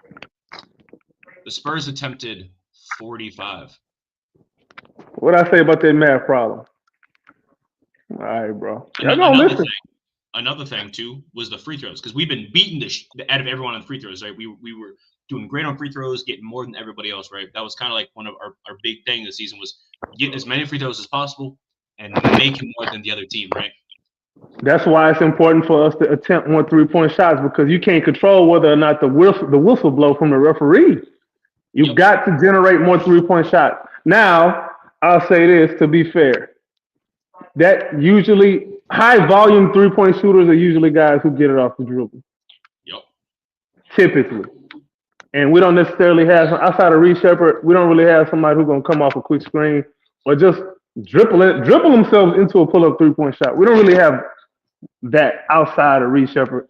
The Spurs attempted 45. What I say about that math problem? All right, bro. Y'all gonna listen. Another thing, too, was the free throws. Because we've been beating out of everyone on free throws, right? We were doing great on free throws, getting more than everybody else, right? That was kind of like one of our big thing this season was getting as many free throws as possible and making more than the other team, right? That's why it's important for us to attempt more 3-point shots because you can't control whether or not the whistle blow from the referee. You've got to generate more 3-point shots. Now, I'll say this to be fair. That usually high volume 3-point shooters are usually guys who get it off the dribble. Yep. Typically. And we don't necessarily have, outside of Reed Shepherd, we don't really have somebody who's going to come off a quick screen or just dribble themselves into a pull-up 3-point shot. We don't really have that outside of Reed Shepherd.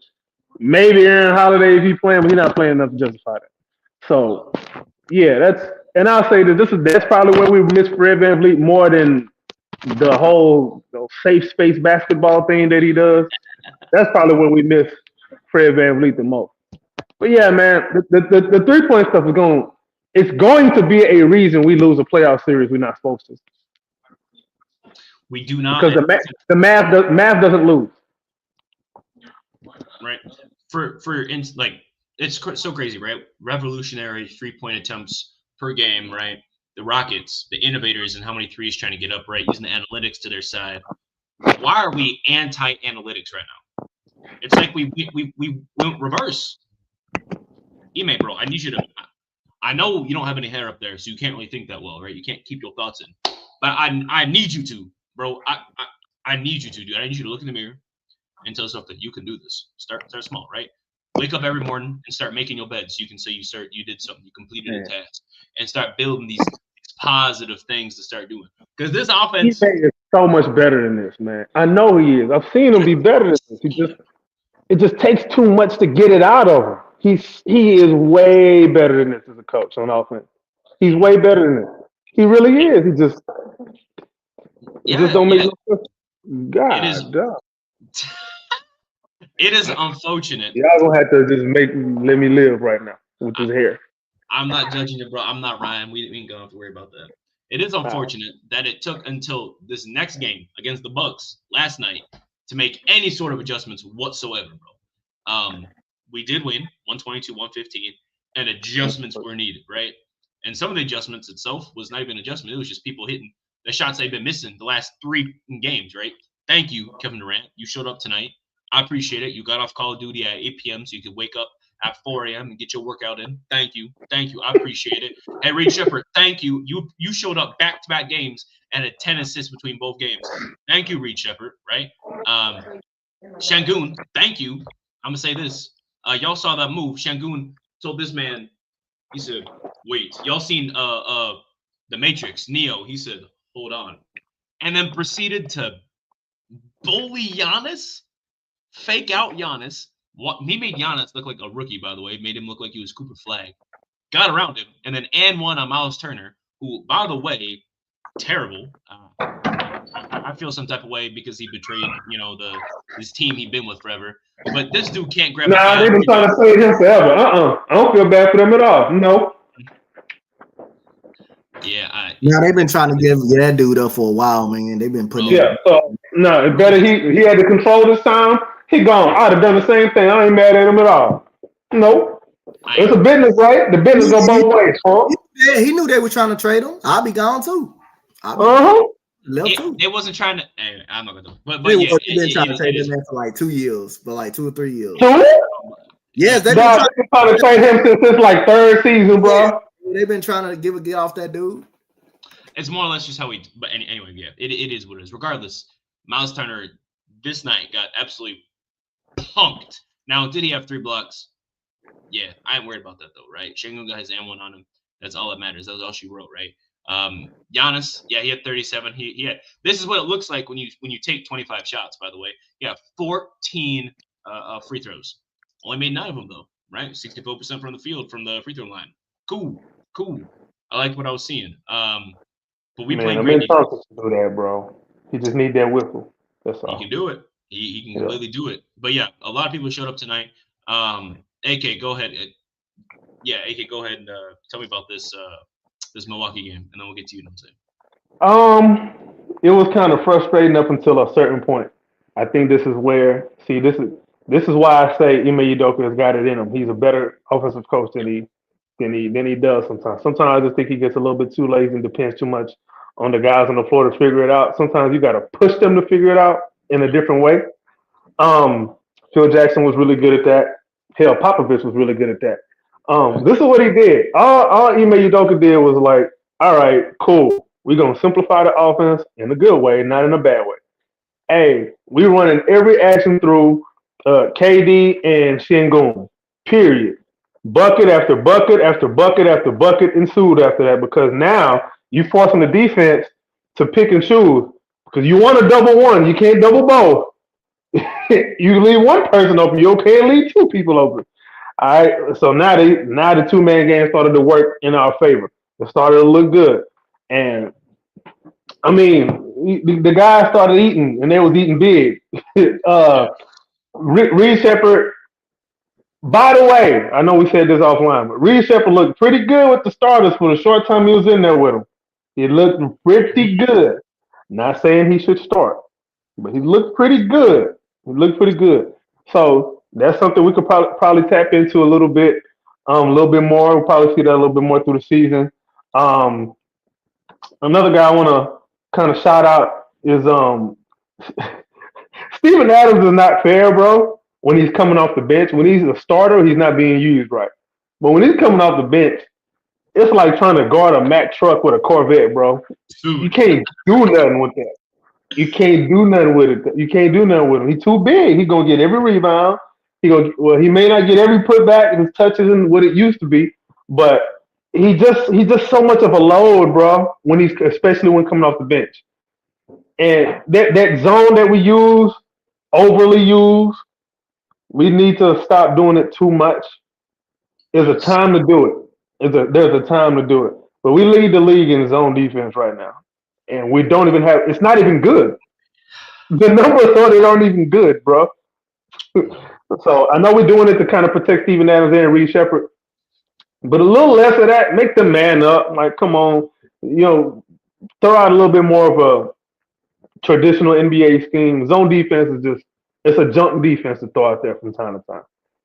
Maybe Aaron Holiday if he's playing, but he's not playing enough to justify that. So, yeah, and I'll say that that's probably where we miss Fred VanVleet more than the whole safe space basketball thing that he does. That's probably where we miss Fred VanVleet the most. But yeah, man, the 3-point stuff it's going to be a reason we lose a playoff series we're not supposed to. We do not, because the math doesn't lose. Right. It's so crazy, right? Revolutionary 3-point attempts per game, right? The Rockets, the innovators, and how many threes trying to get up, right? Using the analytics to their side. Why are we anti-analytics right now? It's like we went reverse. Ime, bro, I need you to. I know you don't have any hair up there, so you can't really think that well, right? You can't keep your thoughts in. But I need you to, bro. I need you to, dude. I need you to look in the mirror and tell yourself that you can do this. Start small, right? Wake up every morning and start making your bed so you can say you did something, you completed a task, and start building these positive things to start doing. Because this offense is so much better than this, man. I know he is. I've seen him be better than this. It just takes too much to get it out of him. He is way better than this as a coach on offense. He's way better than this. He really is. He just don't make no sense. God. It is unfortunate. Y'all gonna have to just let me live right now with his hair. I'm not judging it, bro. I'm not Ryan. We ain't gonna have to worry about that. It is unfortunate that it took until this next game against the Bucks last night to make any sort of adjustments whatsoever, bro. We did win 122-115, and adjustments were needed, right? And some of the adjustments itself was not even an adjustment. It was just people hitting the shots they've been missing the last 3 games, right? Thank you, Kevin Durant. You showed up tonight. I appreciate it. You got off Call of Duty at 8 p.m. so you could wake up at 4 a.m. and get your workout in. Thank you. I appreciate it. Hey, Reed Shepherd, thank you. You showed up back-to-back games and had 10 assists between both games. Thank you, Reed Shepherd, right? Şengün, thank you. I'm going to say this. Y'all saw that move. Şengün told this man, he said, wait. Y'all seen The Matrix, Neo. He said, hold on. And then proceeded to bully Giannis, fake out Giannis. He made Giannis look like a rookie, by the way. Made him look like he was Cooper Flag. Got around him, and then one on Miles Turner, who, by the way, terrible. I feel some type of way because he betrayed, his team he'd been with forever. But this dude can't grab. Nah, they've been trying to trade him forever. I don't feel bad for them at all. No. Yeah. Now they've been trying to give that dude up for a while, man. They've been putting. Yeah. So no, it's better he had to control this time. He gone. I'd have done the same thing. I ain't mad at him at all. No. It's a business, right? The business go both ways, huh? Yeah, he knew they were trying to trade him. I'll be gone too. They wasn't trying to. I'm not gonna. But they've been trying to trade him for like 2 years, for like 2 or 3 years. Yes, they've been trying to trade him since his like third season, bro. They've been trying to get off that dude. It's more or less just how he. But anyway, yeah, it is what it is. Regardless, Miles Turner this night got absolutely punked. Now, did he have 3 blocks? Yeah, I ain't worried about that though, right? Shingun got his M1 on him. That's all that matters. That was all she wrote, right? Giannis, yeah, he had 37. He had. This is what it looks like when you take 25 shots. By the way, yeah, 14 free throws. Only made 9 of them though, right? 64% from the field from the free throw line. Cool. I liked what I was seeing. But we played great. He can do that, bro. He just need that whistle. That's all. He can do it. He can completely do it. But yeah, a lot of people showed up tonight. AK, go ahead. AK, go ahead and tell me about this Milwaukee game, and then we'll get to you. It was kind of frustrating up until a certain point. I think this is where this is why I say Ime Udoka has got it in him. He's a better offensive coach than he does sometimes. Sometimes I just think he gets a little bit too lazy and depends too much on the guys on the floor to figure it out. Sometimes you got to push them to figure it out in a different way. Phil Jackson was really good at that. Hell, Popovich was really good at that. This is what he did. All Ime Udoka did was like, all right, cool. We're going to simplify the offense in a good way, not in a bad way. Hey, we're running every action through KD and Şengün, period. Bucket after bucket after bucket after bucket ensued after that because now you're forcing the defense to pick and choose because you want to double one. You can't double both. You leave one person open. You can't leave 2 people open. All right. So now the 2-man game started to work in our favor. It started to look good. And I mean, the guys started eating, and they was eating big. Reed Shepherd. By the way, I know we said this offline, but Reed Shepherd looked pretty good with the starters for the short time he was in there with them. He looked pretty good. Not saying he should start, but he looked pretty good. So that's something we could probably tap into a little bit more. We'll probably see that a little bit more through the season. Another guy I want to kind of shout out is Steven Adams is not fair, bro. When he's coming off the bench, when he's a starter, he's not being used right. But when he's coming off the bench, it's like trying to guard a Mack truck with a Corvette, bro. You can't do nothing with that. You can't do nothing with it. You can't do nothing with him. He's too big. He's gonna get every rebound. He may not get every putback and touches and what it used to be, but he's just so much of a load, bro. Especially when coming off the bench. And that zone that we use, overly used, we need to stop doing it too much. There's a time to do it. There's a time to do it. But we lead the league in zone defense right now. And we don't even have – it's not even good. The numbers aren't even good, bro. So I know we're doing it to kind of protect Steven Adams and Reed Shepherd. But a little less of that, make them man up. Like, come on. Throw out a little bit more of a traditional NBA scheme. Zone defense is just – it's a junk defense to throw out there from time to time.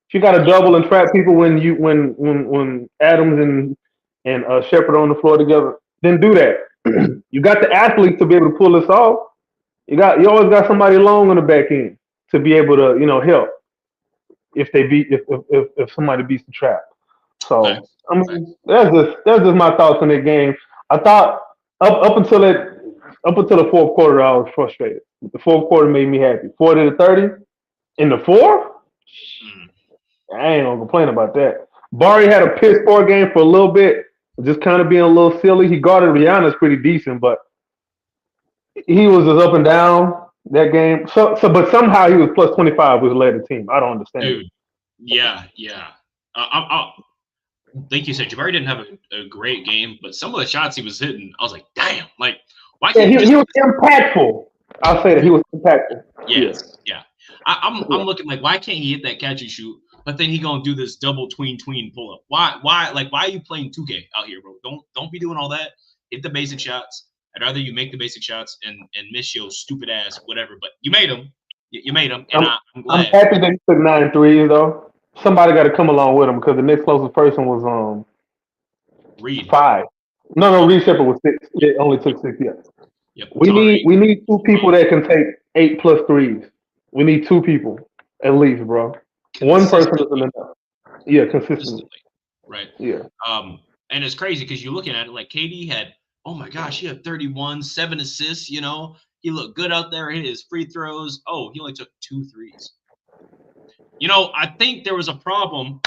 If you got to double and trap people when Adams and Shepherd are on the floor together, then do that. You got the athletes to be able to pull this off. You always got somebody long on the back end to be able to help if somebody beats the trap. So I mean that's just my thoughts on that game. I thought up until the fourth quarter I was frustrated. The fourth quarter made me happy. 40-30 in the fourth. I ain't gonna complain about that. Barry had a piss poor game for a little bit. Just kind of being a little silly. He guarded Giannis pretty decent, but he was just up and down. that game. But somehow he was plus 25, which led the team. I don't understand. Dude, yeah. Like you said, Jabari didn't have a great game, but some of the shots he was hitting, I was like, damn, like, why Yeah, can't he was impactful. I'll say that he was impactful. Yeah. I'm looking like, why can't he hit that catch and shoot? But then he gonna do this double tween pull up. Why are you playing 2K out here, bro? Don't be doing all that. Hit the basic shots. I'd rather you make the basic shots and miss your stupid ass whatever. But you made them. You made them, and I'm glad. I'm happy that he took 9 threes though. Somebody got to come along with him because the next closest person was Reed. 5. No, Reed Shepard was 6. It only took 6. Yeah. Yep. We need 2 people that can take 8+ threes. We need 2 people at least, bro. One person isn't enough. Yeah, consistently. Right. Yeah. And it's crazy because you're looking at it like KD had, oh my gosh, he had 31, 7 assists. You know, he looked good out there. Hit his free throws. Oh, he only took 2 threes. You know, I think there was a problem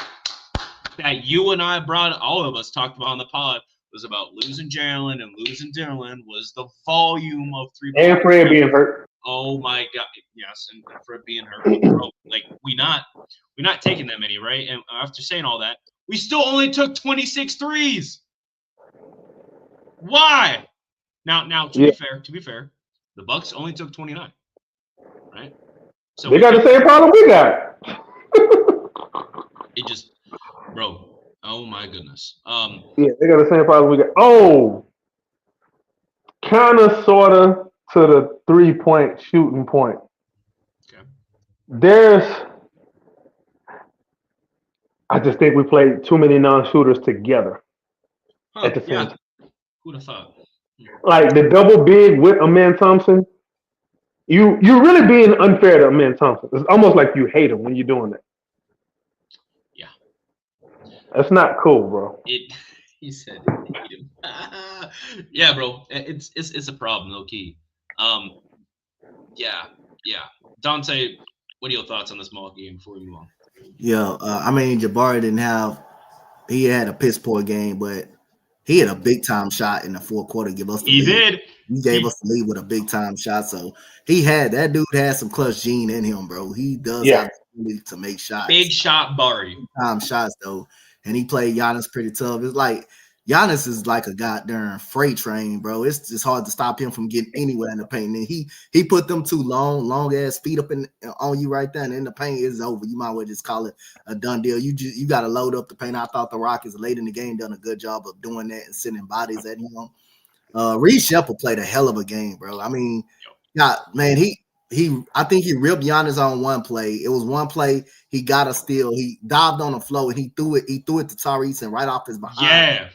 that you and I all of us talked about on the pod was about losing Jalen and losing Dylan was the volume of 3 points. And Fred being hurt. Oh my God. Yes, and Fred being hurt. Bro, like we're not taking that many, right? And after saying all that, we still only took 26 threes. Why? Now to be fair, the Bucks only took 29. Right? So they got the same problem we got. It just, bro. Oh my goodness. Yeah, they got the same problem we got. Oh, kind of, sorta to the 3-point shooting point. Okay. I just think we played too many non-shooters together at the same time. Who'd have thought? Like the double big with Amen Thompson. You're really being unfair to Amen Thompson. It's almost like you hate him when you're doing that. Yeah. That's not cool, bro. He said hate him. Yeah, bro. It's a problem, low key. Yeah. Donte, what are your thoughts on this Milwaukee game before we move on? Yeah, I mean Jabari he had a piss poor game, but he had a big time shot in the fourth quarter. Give us the lead. Did. He gave us the lead with a big time shot. So that dude has some clutch gene in him, bro. He does have the ability to make shots. Big shot Barry. Big time shots though. And he played Giannis pretty tough. It's like Giannis is like a goddamn freight train, bro. It's just hard to stop him from getting anywhere in the paint. And he put them 2 long ass feet up on you right there, and in the paint is over. You might well just call it a done deal. You got to load up the paint. I thought the Rockets late in the game done a good job of doing that and sending bodies at him. Reed Shepard played a hell of a game, bro. I mean, yeah, man, I think he ripped Giannis on one play. It was one play. He got a steal. He dived on the floor and he threw it to Tyrese and right off his behind. Yeah.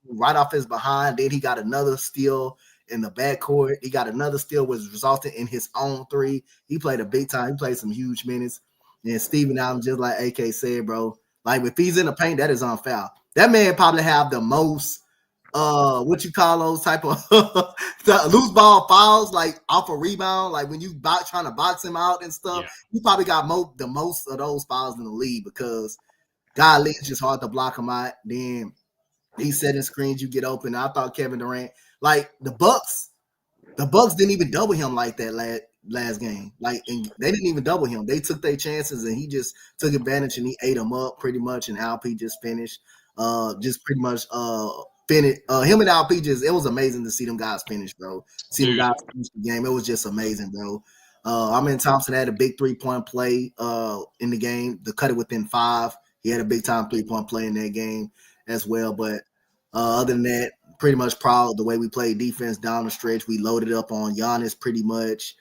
Right off his behind. Then he got another steal in the backcourt. He got another steal, which resulted in his own 3. He played a big time. He played some huge minutes. And Steven Adams, just like AK said, bro, like if he's in the paint, that is on foul. That man probably have the most what you call those type of loose ball fouls, like off a rebound, like when you trying to box him out and stuff. Yeah. You probably got the most of those fouls in the league because golly, it's just hard to block him out. Then he's setting screens, you get open. I thought Kevin Durant, like the Bucks didn't even double him like that last game. Like, and they didn't even double him. They took their chances and he just took advantage and he ate them up pretty much. And Alp just finished, just pretty much finished. Him and Alp it was amazing to see them guys finish, bro. See them guys finish the game. It was just amazing, bro. Thompson had a big 3-point play in the game to cut it within 5. He had a big time 3-point play in that game as well. But other than that, pretty much proud of the way we played defense down the stretch. We loaded up on Giannis pretty much.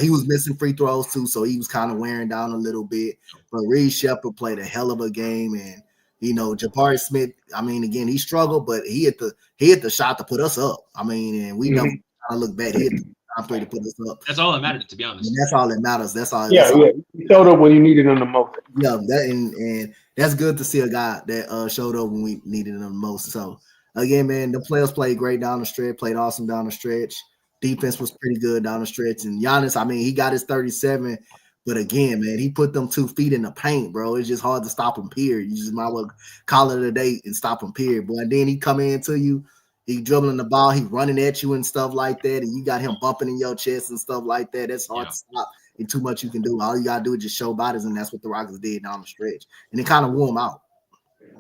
He was missing free throws too, so he was kind of wearing down a little bit. But Reed Shepard played a hell of a game, and Jabari Smith. I mean, again, he struggled, but he hit the shot to put us up. I mean, and we never kind of look bad. He hit the time to put us up. That's all that mattered, to be honest. And that's all that matters. That's all. Yeah. He showed up when you needed him the most. Yeah, and that's good to see a guy that showed up when we needed him the most. So again, man, the players played great down the stretch. Played awesome down the stretch. Defense was pretty good down the stretch. And Giannis, I mean, he got his 37. But again, man, he put them 2 feet in the paint, bro. It's just hard to stop him, period. You just might well call it a day and stop him, period. Boy, and then he come into you He dribbling the ball, he running at you and stuff like that, and you got him bumping in your chest and stuff like that. That's hard to stop. And too much you can do. All you gotta do is just show bodies, and that's what the Rockets did down the stretch, and it kind of wore him out.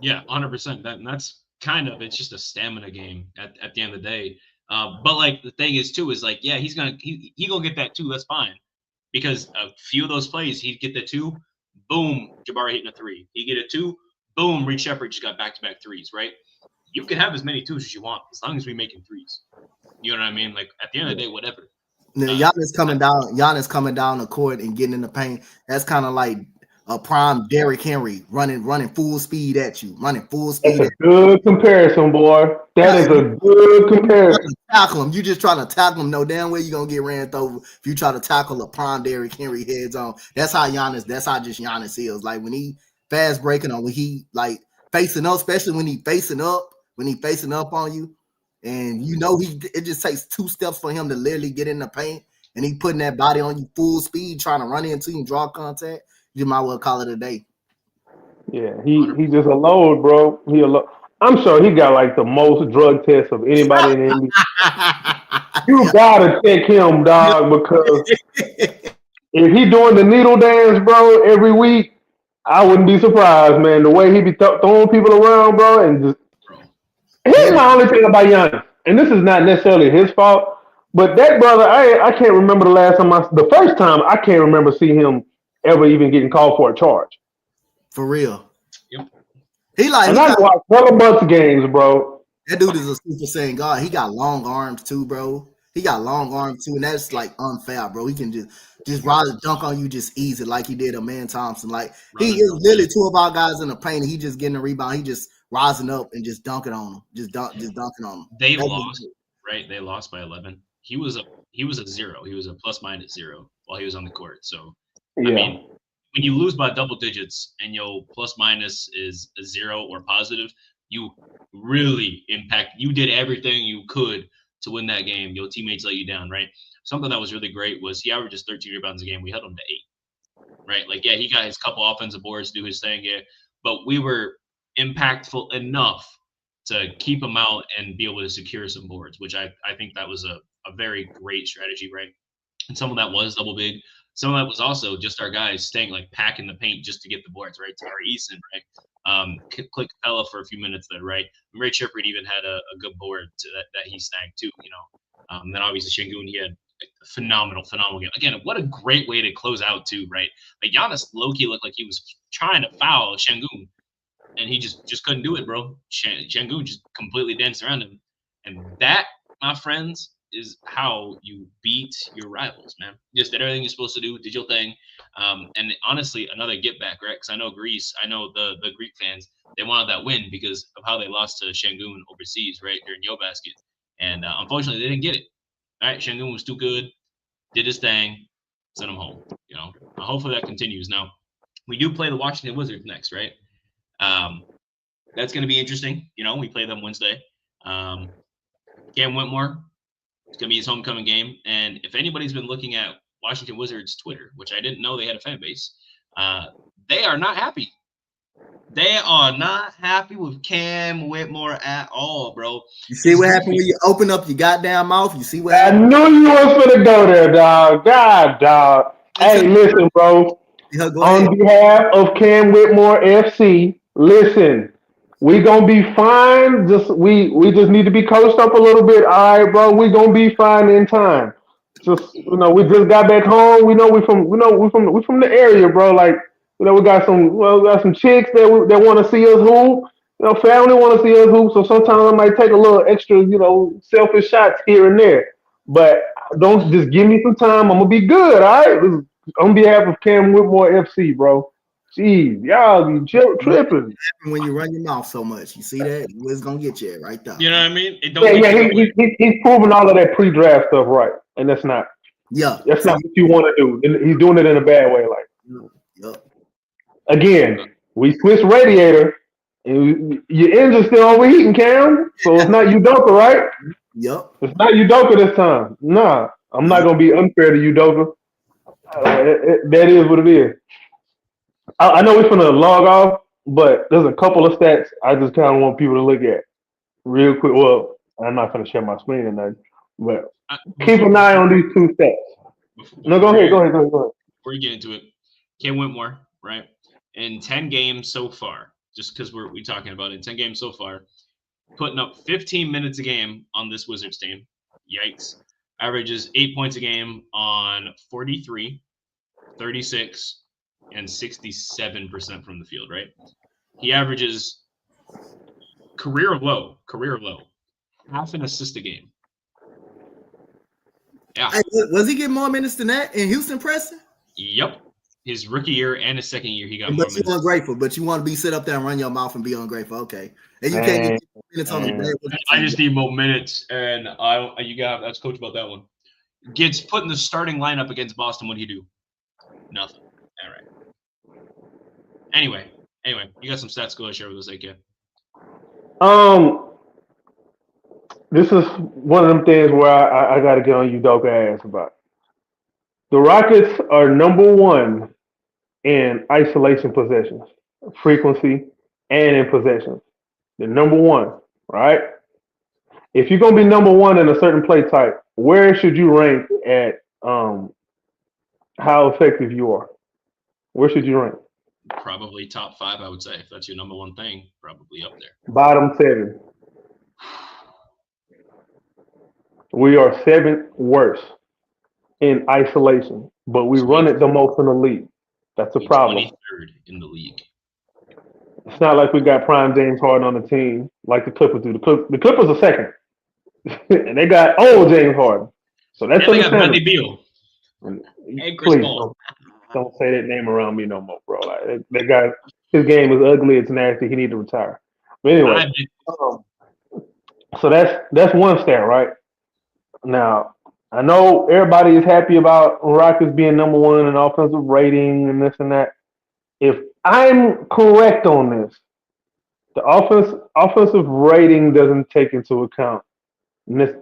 Yeah, 100%. That's kind of, it's just a stamina game at the end of the day. But like the thing is too is like, yeah, he's gonna get that too. That's fine, because a few of those plays he'd get the 2, boom, Jabari hitting a 3. He get a 2, boom, Reed Shepherd just got back-to-back 3s, right? You can have as many 2s as you want as long as we making 3s. You know what I mean? Like at the end of the day, whatever. Now, Giannis coming down the court and getting in the paint. That's kind of like a prime Derrick Henry running full speed at you, running full speed. That's a good comparison, boy. That is a good comparison. Tackle him. You just trying to tackle him. No damn way you're gonna get ran over if you try to tackle a prime Derrick Henry heads on. That's how Giannis is. Like when he fast breaking on, when he like facing up, especially when he facing up on you, and you know it just takes 2 steps for him to literally get in the paint, and he putting that body on you full speed, trying to run into you and draw contact. You might well call it a day. Yeah, he just a load, bro. I'm sure he got like the most drug tests of anybody in the NBA. You gotta check him, dog, because if he doing the needle dance, bro, every week, I wouldn't be surprised, man. The way he be throwing people around, bro, and just here's my only thing about Giannis, and this is not necessarily his fault, but that brother, I can't remember the first time I can't remember seeing him ever even getting called for a charge. For real. Yep. I watched a bunch of games, bro. That dude is a Super Saiyan God. He got long arms too, bro. And that's like unfair, bro. He can just rise and dunk on you just easy like he did a Man Thompson. Like he is literally 2 of our guys in the paint, and he just getting a rebound. He just rising up and just dunking on him. Just dunking on him. They lost, right? They lost by 11. He was a 0. He was a +/-0 while he was on the court. So yeah. I mean, when you lose by double digits and your plus-minus is a 0 or positive, you really impact. You did everything you could to win that game. Your teammates let you down, right? Something that was really great was he averages 13 rebounds a game. We held him to 8, right? Like, yeah, he got his couple offensive boards to do his thing, yeah, but we were impactful enough to keep him out and be able to secure some boards, which I think that was a very great strategy, right? And some of that was double big. Some of that was also just our guys staying, like, packing the paint just to get the boards, right? Tari Eason, right? Click Capella for a few minutes there, right? Ray Shepard even had a good board that he snagged too, you know. Then obviously Şengün, he had a phenomenal game. Again, what a great way to close out too, right? Like Giannis low-key looked like he was trying to foul Şengün, and he just couldn't do it, bro. Şengün just completely danced around him. And that, my friends, is how you beat your rivals, man. Just did everything you're supposed to do, did your thing. And honestly, another get back, right? Because I know the Greek fans, they wanted that win because of how they lost to Şengün overseas, right? During YoBasket. And unfortunately, they didn't get it. All right, Şengün was too good, did his thing, sent him home. You know, hopefully that continues. Now, we do play the Washington Wizards next, right? That's going to be interesting. You know, we play them Wednesday. Cam Whitmore, it's going to be his homecoming game. And if anybody's been looking at Washington Wizards Twitter, which I didn't know they had a fan base, they are not happy. They are not happy with Cam Whitmore at all, bro. You see what happened when you open up your goddamn mouth? You see what happened? I knew you was going to go there, dog. God, dog. Hey, listen, bro. Yeah, on behalf of Cam Whitmore FC, listen. We gonna be fine. We just need to be coached up a little bit. All right, bro. We gonna be fine in time. We just got back home. We from the area, bro. Like, we got some chicks that want to see us hoop. Family want to see us hoop. So sometimes I might take a little extra, selfish shots here and there. But don't just give me some time. I'm gonna be good. All right. On behalf of Cam Whitmore FC, bro. Jeez, y'all be tripping. When you run your mouth so much, you see that? It's gonna get you right there. You know what I mean? He's proving all of that pre-draft stuff right, and that's not. Yeah, that's not what you want to do. He's doing it in a bad way. Like, again, we switched radiator, and your engine's still overheating, Cam. So it's not Udoka, right? Yep. It's not Udoka this time. Nah, I'm not gonna be unfair to Udoka. That is what it is. I know we're gonna log off, but there's a couple of stats I just kind of want people to look at real quick. Well, I'm not going to share my screen or nothing, but keep Before, an eye on these two stats. No, go ahead. before you get into it, Cam Whitmore, right? In 10 games so far, just because we're talking about it, 10 games so far, putting up 15 minutes a game on this Wizards team. Yikes. Averages 8 points a game on 43, 36, and 67% from the field, right? He averages career low, half an assist a game. Yeah. Hey, was he getting more minutes than that in Houston, Preston? Yep. His rookie year and his second year, he got more But minutes. you're ungrateful. But you want to be sit up there and run your mouth and be ungrateful. Okay, and you can't get minutes on the bad. I just need more minutes, and you got to ask coach about that one. Gets put in the starting lineup against Boston. What do you do? Nothing. All right. Anyway, you got some stats. Go ahead, share with us, AK. This is one of them things where I got to get on you dog ass about. The Rockets are number one in isolation possessions, frequency, and in possessions. They're number one, right? If you're gonna be number one in a certain play type, where should you rank at how effective you are? Where should you rank? Probably top 5, I would say. If that's your number one thing, probably up there. Bottom 7. We are 7th worst in isolation, but we run it the most in the league. That's a problem. 23rd in the league. It's not like we got prime James Harden on the team like the Clippers do. The Clippers are second, and they got old James Harden. So that's they got Bradley Beal. And Chris Paul. Don't say that name around me no more, bro. Like, that guy, his game is ugly. It's nasty. He need to retire. But anyway, so that's one stat, right? Now, I know everybody is happy about Rockets being number one in offensive rating and this and that. If I'm correct on this, the offensive rating doesn't take into account this.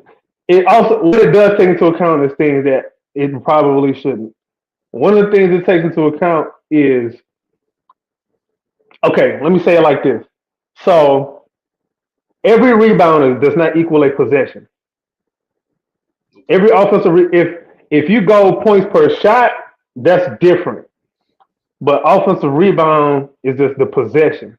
What it does take into account is things that it probably shouldn't. One of the things it takes into account is, okay, let me say it like this. So every rebounder does not equal a possession. Every offensive, if you go points per shot, that's different. But offensive rebound is just the possession.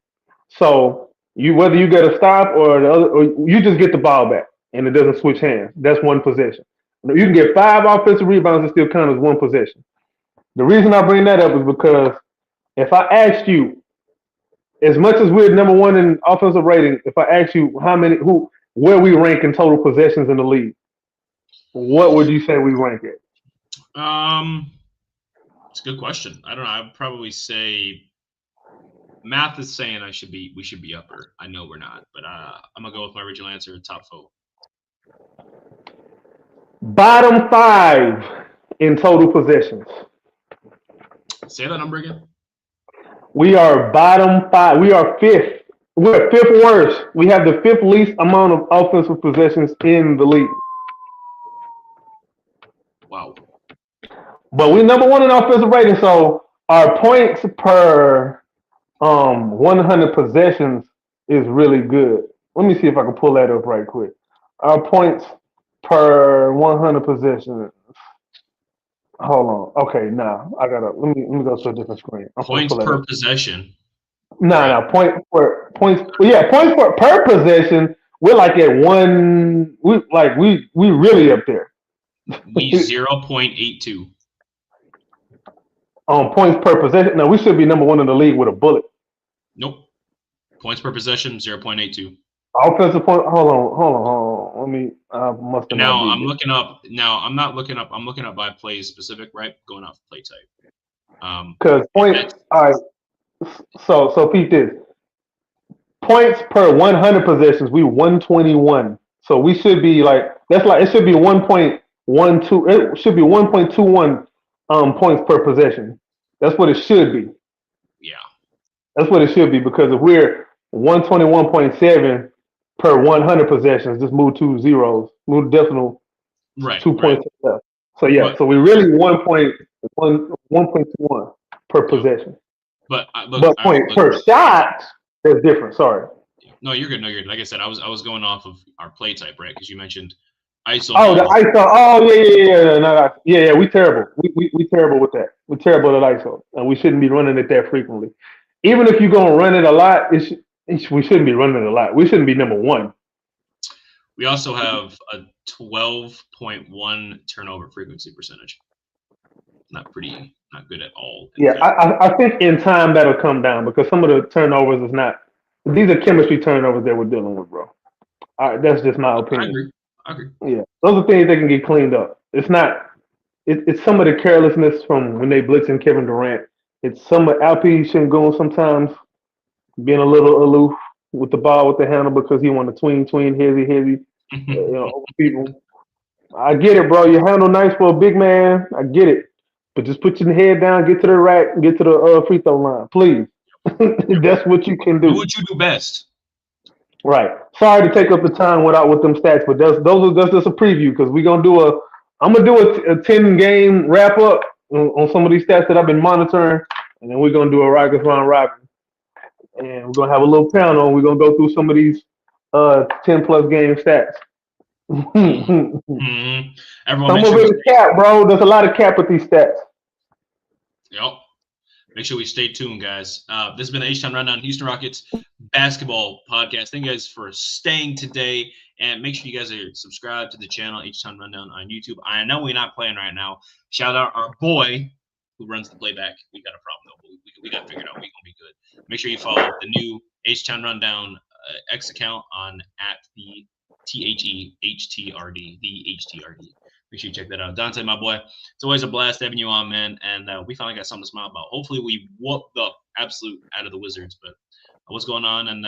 So whether you get a stop or the other, or you just get the ball back and it doesn't switch hands. That's one possession. You can get 5 offensive rebounds and still count as one possession. The reason I bring that up is because if I asked you, as much as we're number one in offensive rating, if I asked you where we rank in total possessions in the league, what would you say we rank at? It's a good question. I don't know. I'd probably say math is saying we should be upper. I know we're not, but I'm gonna go with my original answer, top 4. Bottom 5 in total possessions. Say that number again. We are bottom 5. We are 5th. We're 5th worst. We have the 5th least amount of offensive possessions in the league. Wow. But we're number one in offensive rating, so our points per 100 possessions is really good. Let me see if I can pull that up right quick. Our points per 100 possessions. Hold on. Okay, now I gotta let me go to a different screen. Points per possession. Points per possession. We're like at one. We really up there. We 0.82. Points per possession. No, we should be number one in the league with a bullet. Nope. Points per possession 0.82. Offensive point. Hold on. Let me. Must have. Now I'm looking up. Now I'm not looking up. I'm looking up by play specific, right? Going off play type. Because points. All right. So Pete, this points per 100 possessions. We 121. So we should be like that's like it should be 1.12. It should be 1.21 points per possession. That's what it should be. Yeah. That's what it should be because if we're 121.7 per 100 possessions, just move 2 zeros, move decimal, right, 2 points left. So yeah, so we really 1.21 per possession. But per shot, that's different. Sorry. No, you're good. No, you're good. Like I said, I was going off of our play type, right? Because you mentioned ISO. Oh, the ISO. Oh, yeah. No, yeah. We terrible. We terrible with that. We're terrible at ISO, and we shouldn't be running it that frequently. Even if you're gonna run it a lot, we shouldn't be running it a lot. We shouldn't be number one. We also have a 12.1 turnover frequency percentage. Not good at all. Yeah, I think in time that'll come down because some of the turnovers is not. These are chemistry turnovers that we're dealing with, bro. That's just my opinion. I agree. Yeah, those are things that can get cleaned up. It's not. It's some of the carelessness from when they blitzing Kevin Durant. It's some of Alp shouldn't go sometimes, being a little aloof with the ball with the handle because he want to tween, heavy, over people. I get it, bro. You handle nice for a big man. I get it. But just put your head down, get to the rack, and get to the free throw line, please. That's what you can do. Do what you do best. Right. Sorry to take up the time with them stats, but that's just a preview because I'm gonna do a 10-game wrap up on some of these stats that I've been monitoring, and then we're gonna do a Rockets round robin, and we're gonna have a little panel. We're gonna go through some of these 10+ game stats. Mm-hmm. Everyone, some of it is cap, bro. There's a lot of cap with these stats. Yep. Make sure we stay tuned, guys. This has been the H-Town Rundown, Houston Rockets basketball podcast. Thank you guys for staying today. And make sure you guys are subscribed to the channel, H-Town Rundown on YouTube. I know we're not playing right now. Shout out our boy who runs the playback. We got a problem, though. But we got to figure it out. We're going to be good. Make sure you follow the new H-Town Rundown X account on at the THEHTRD, the HTRD. Make sure you check that out. Donte, my boy, it's always a blast having you on, man. And we finally got something to smile about. Hopefully we whoop the absolute out of the Wizards. But what's going on? And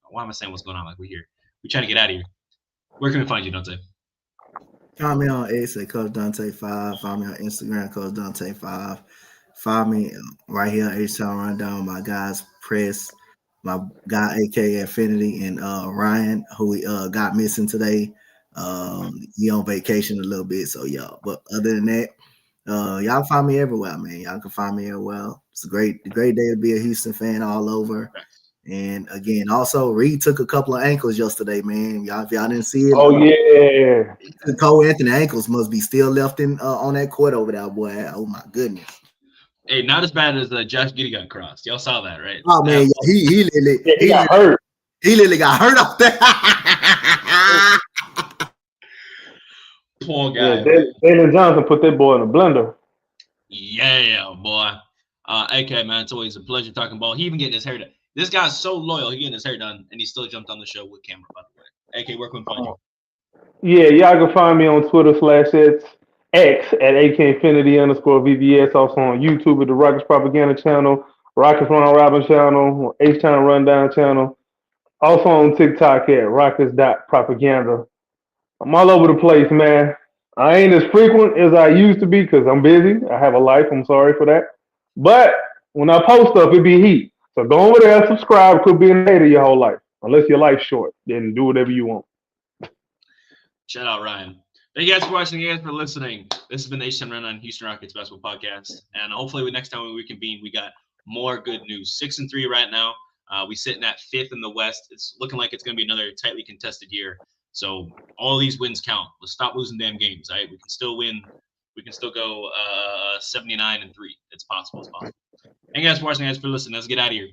why am I saying what's going on? Like we're here. We're trying to get out of here. Where can we find you, Donte? Find me on X at Coach Donte 5. Find me on Instagram, Coach Donte 5. Find me right here, H-Town Rundown. My guys, Press, my guy, AK Infinity, and Ryan, who got missing today. He on vacation a little bit, so y'all. But other than that, y'all find me everywhere, man. Y'all can find me everywhere. It's a great day to be a Houston fan all over. And again, also Reed took a couple of ankles yesterday, man. If y'all didn't see it, oh yeah, the Cole Anthony ankles must be still left in on that court over there, boy. Oh my goodness. Hey, not as bad as Josh Giddey got crossed. Y'all saw that, right? Oh man, he got hurt. He literally got hurt off there. Poor guy. Yeah, Dalen Johnson put that boy in a blender. Yeah, boy. AK, man, it's always a pleasure talking ball. He even getting his hair done. This guy's so loyal. He getting his hair done, and he still jumped on the show with camera, by the way. AK, where can we find you? Yeah, y'all can find me on Twitter /X at AKinfinity_VBS. Also on YouTube at the Rockets Propaganda channel, Rockets Round Robin channel, H-Town Rundown channel. Also on TikTok at Rockets.propaganda. I'm all over the place, man. I ain't as frequent as I used to be because I'm busy. I have a life. I'm sorry for that. But when I post stuff, it be heat. So go over there, subscribe. Quit being a hater your whole life. Unless your life's short, then do whatever you want. Shout out Ryan. Thank you guys for watching. Thank you guys for listening. This has been the H-Town Rundown Houston Rockets basketball podcast. And hopefully next time we convene, we got more good news. 6-3 right now. We sitting at 5th in the West. It's looking like it's going to be another tightly contested year. So all these wins count. Let's stop losing damn games. Right? We can still win. We can still go 79-3. It's possible. It's possible. Thank you guys for watching. Thank you guys for listening. Let's get out of here.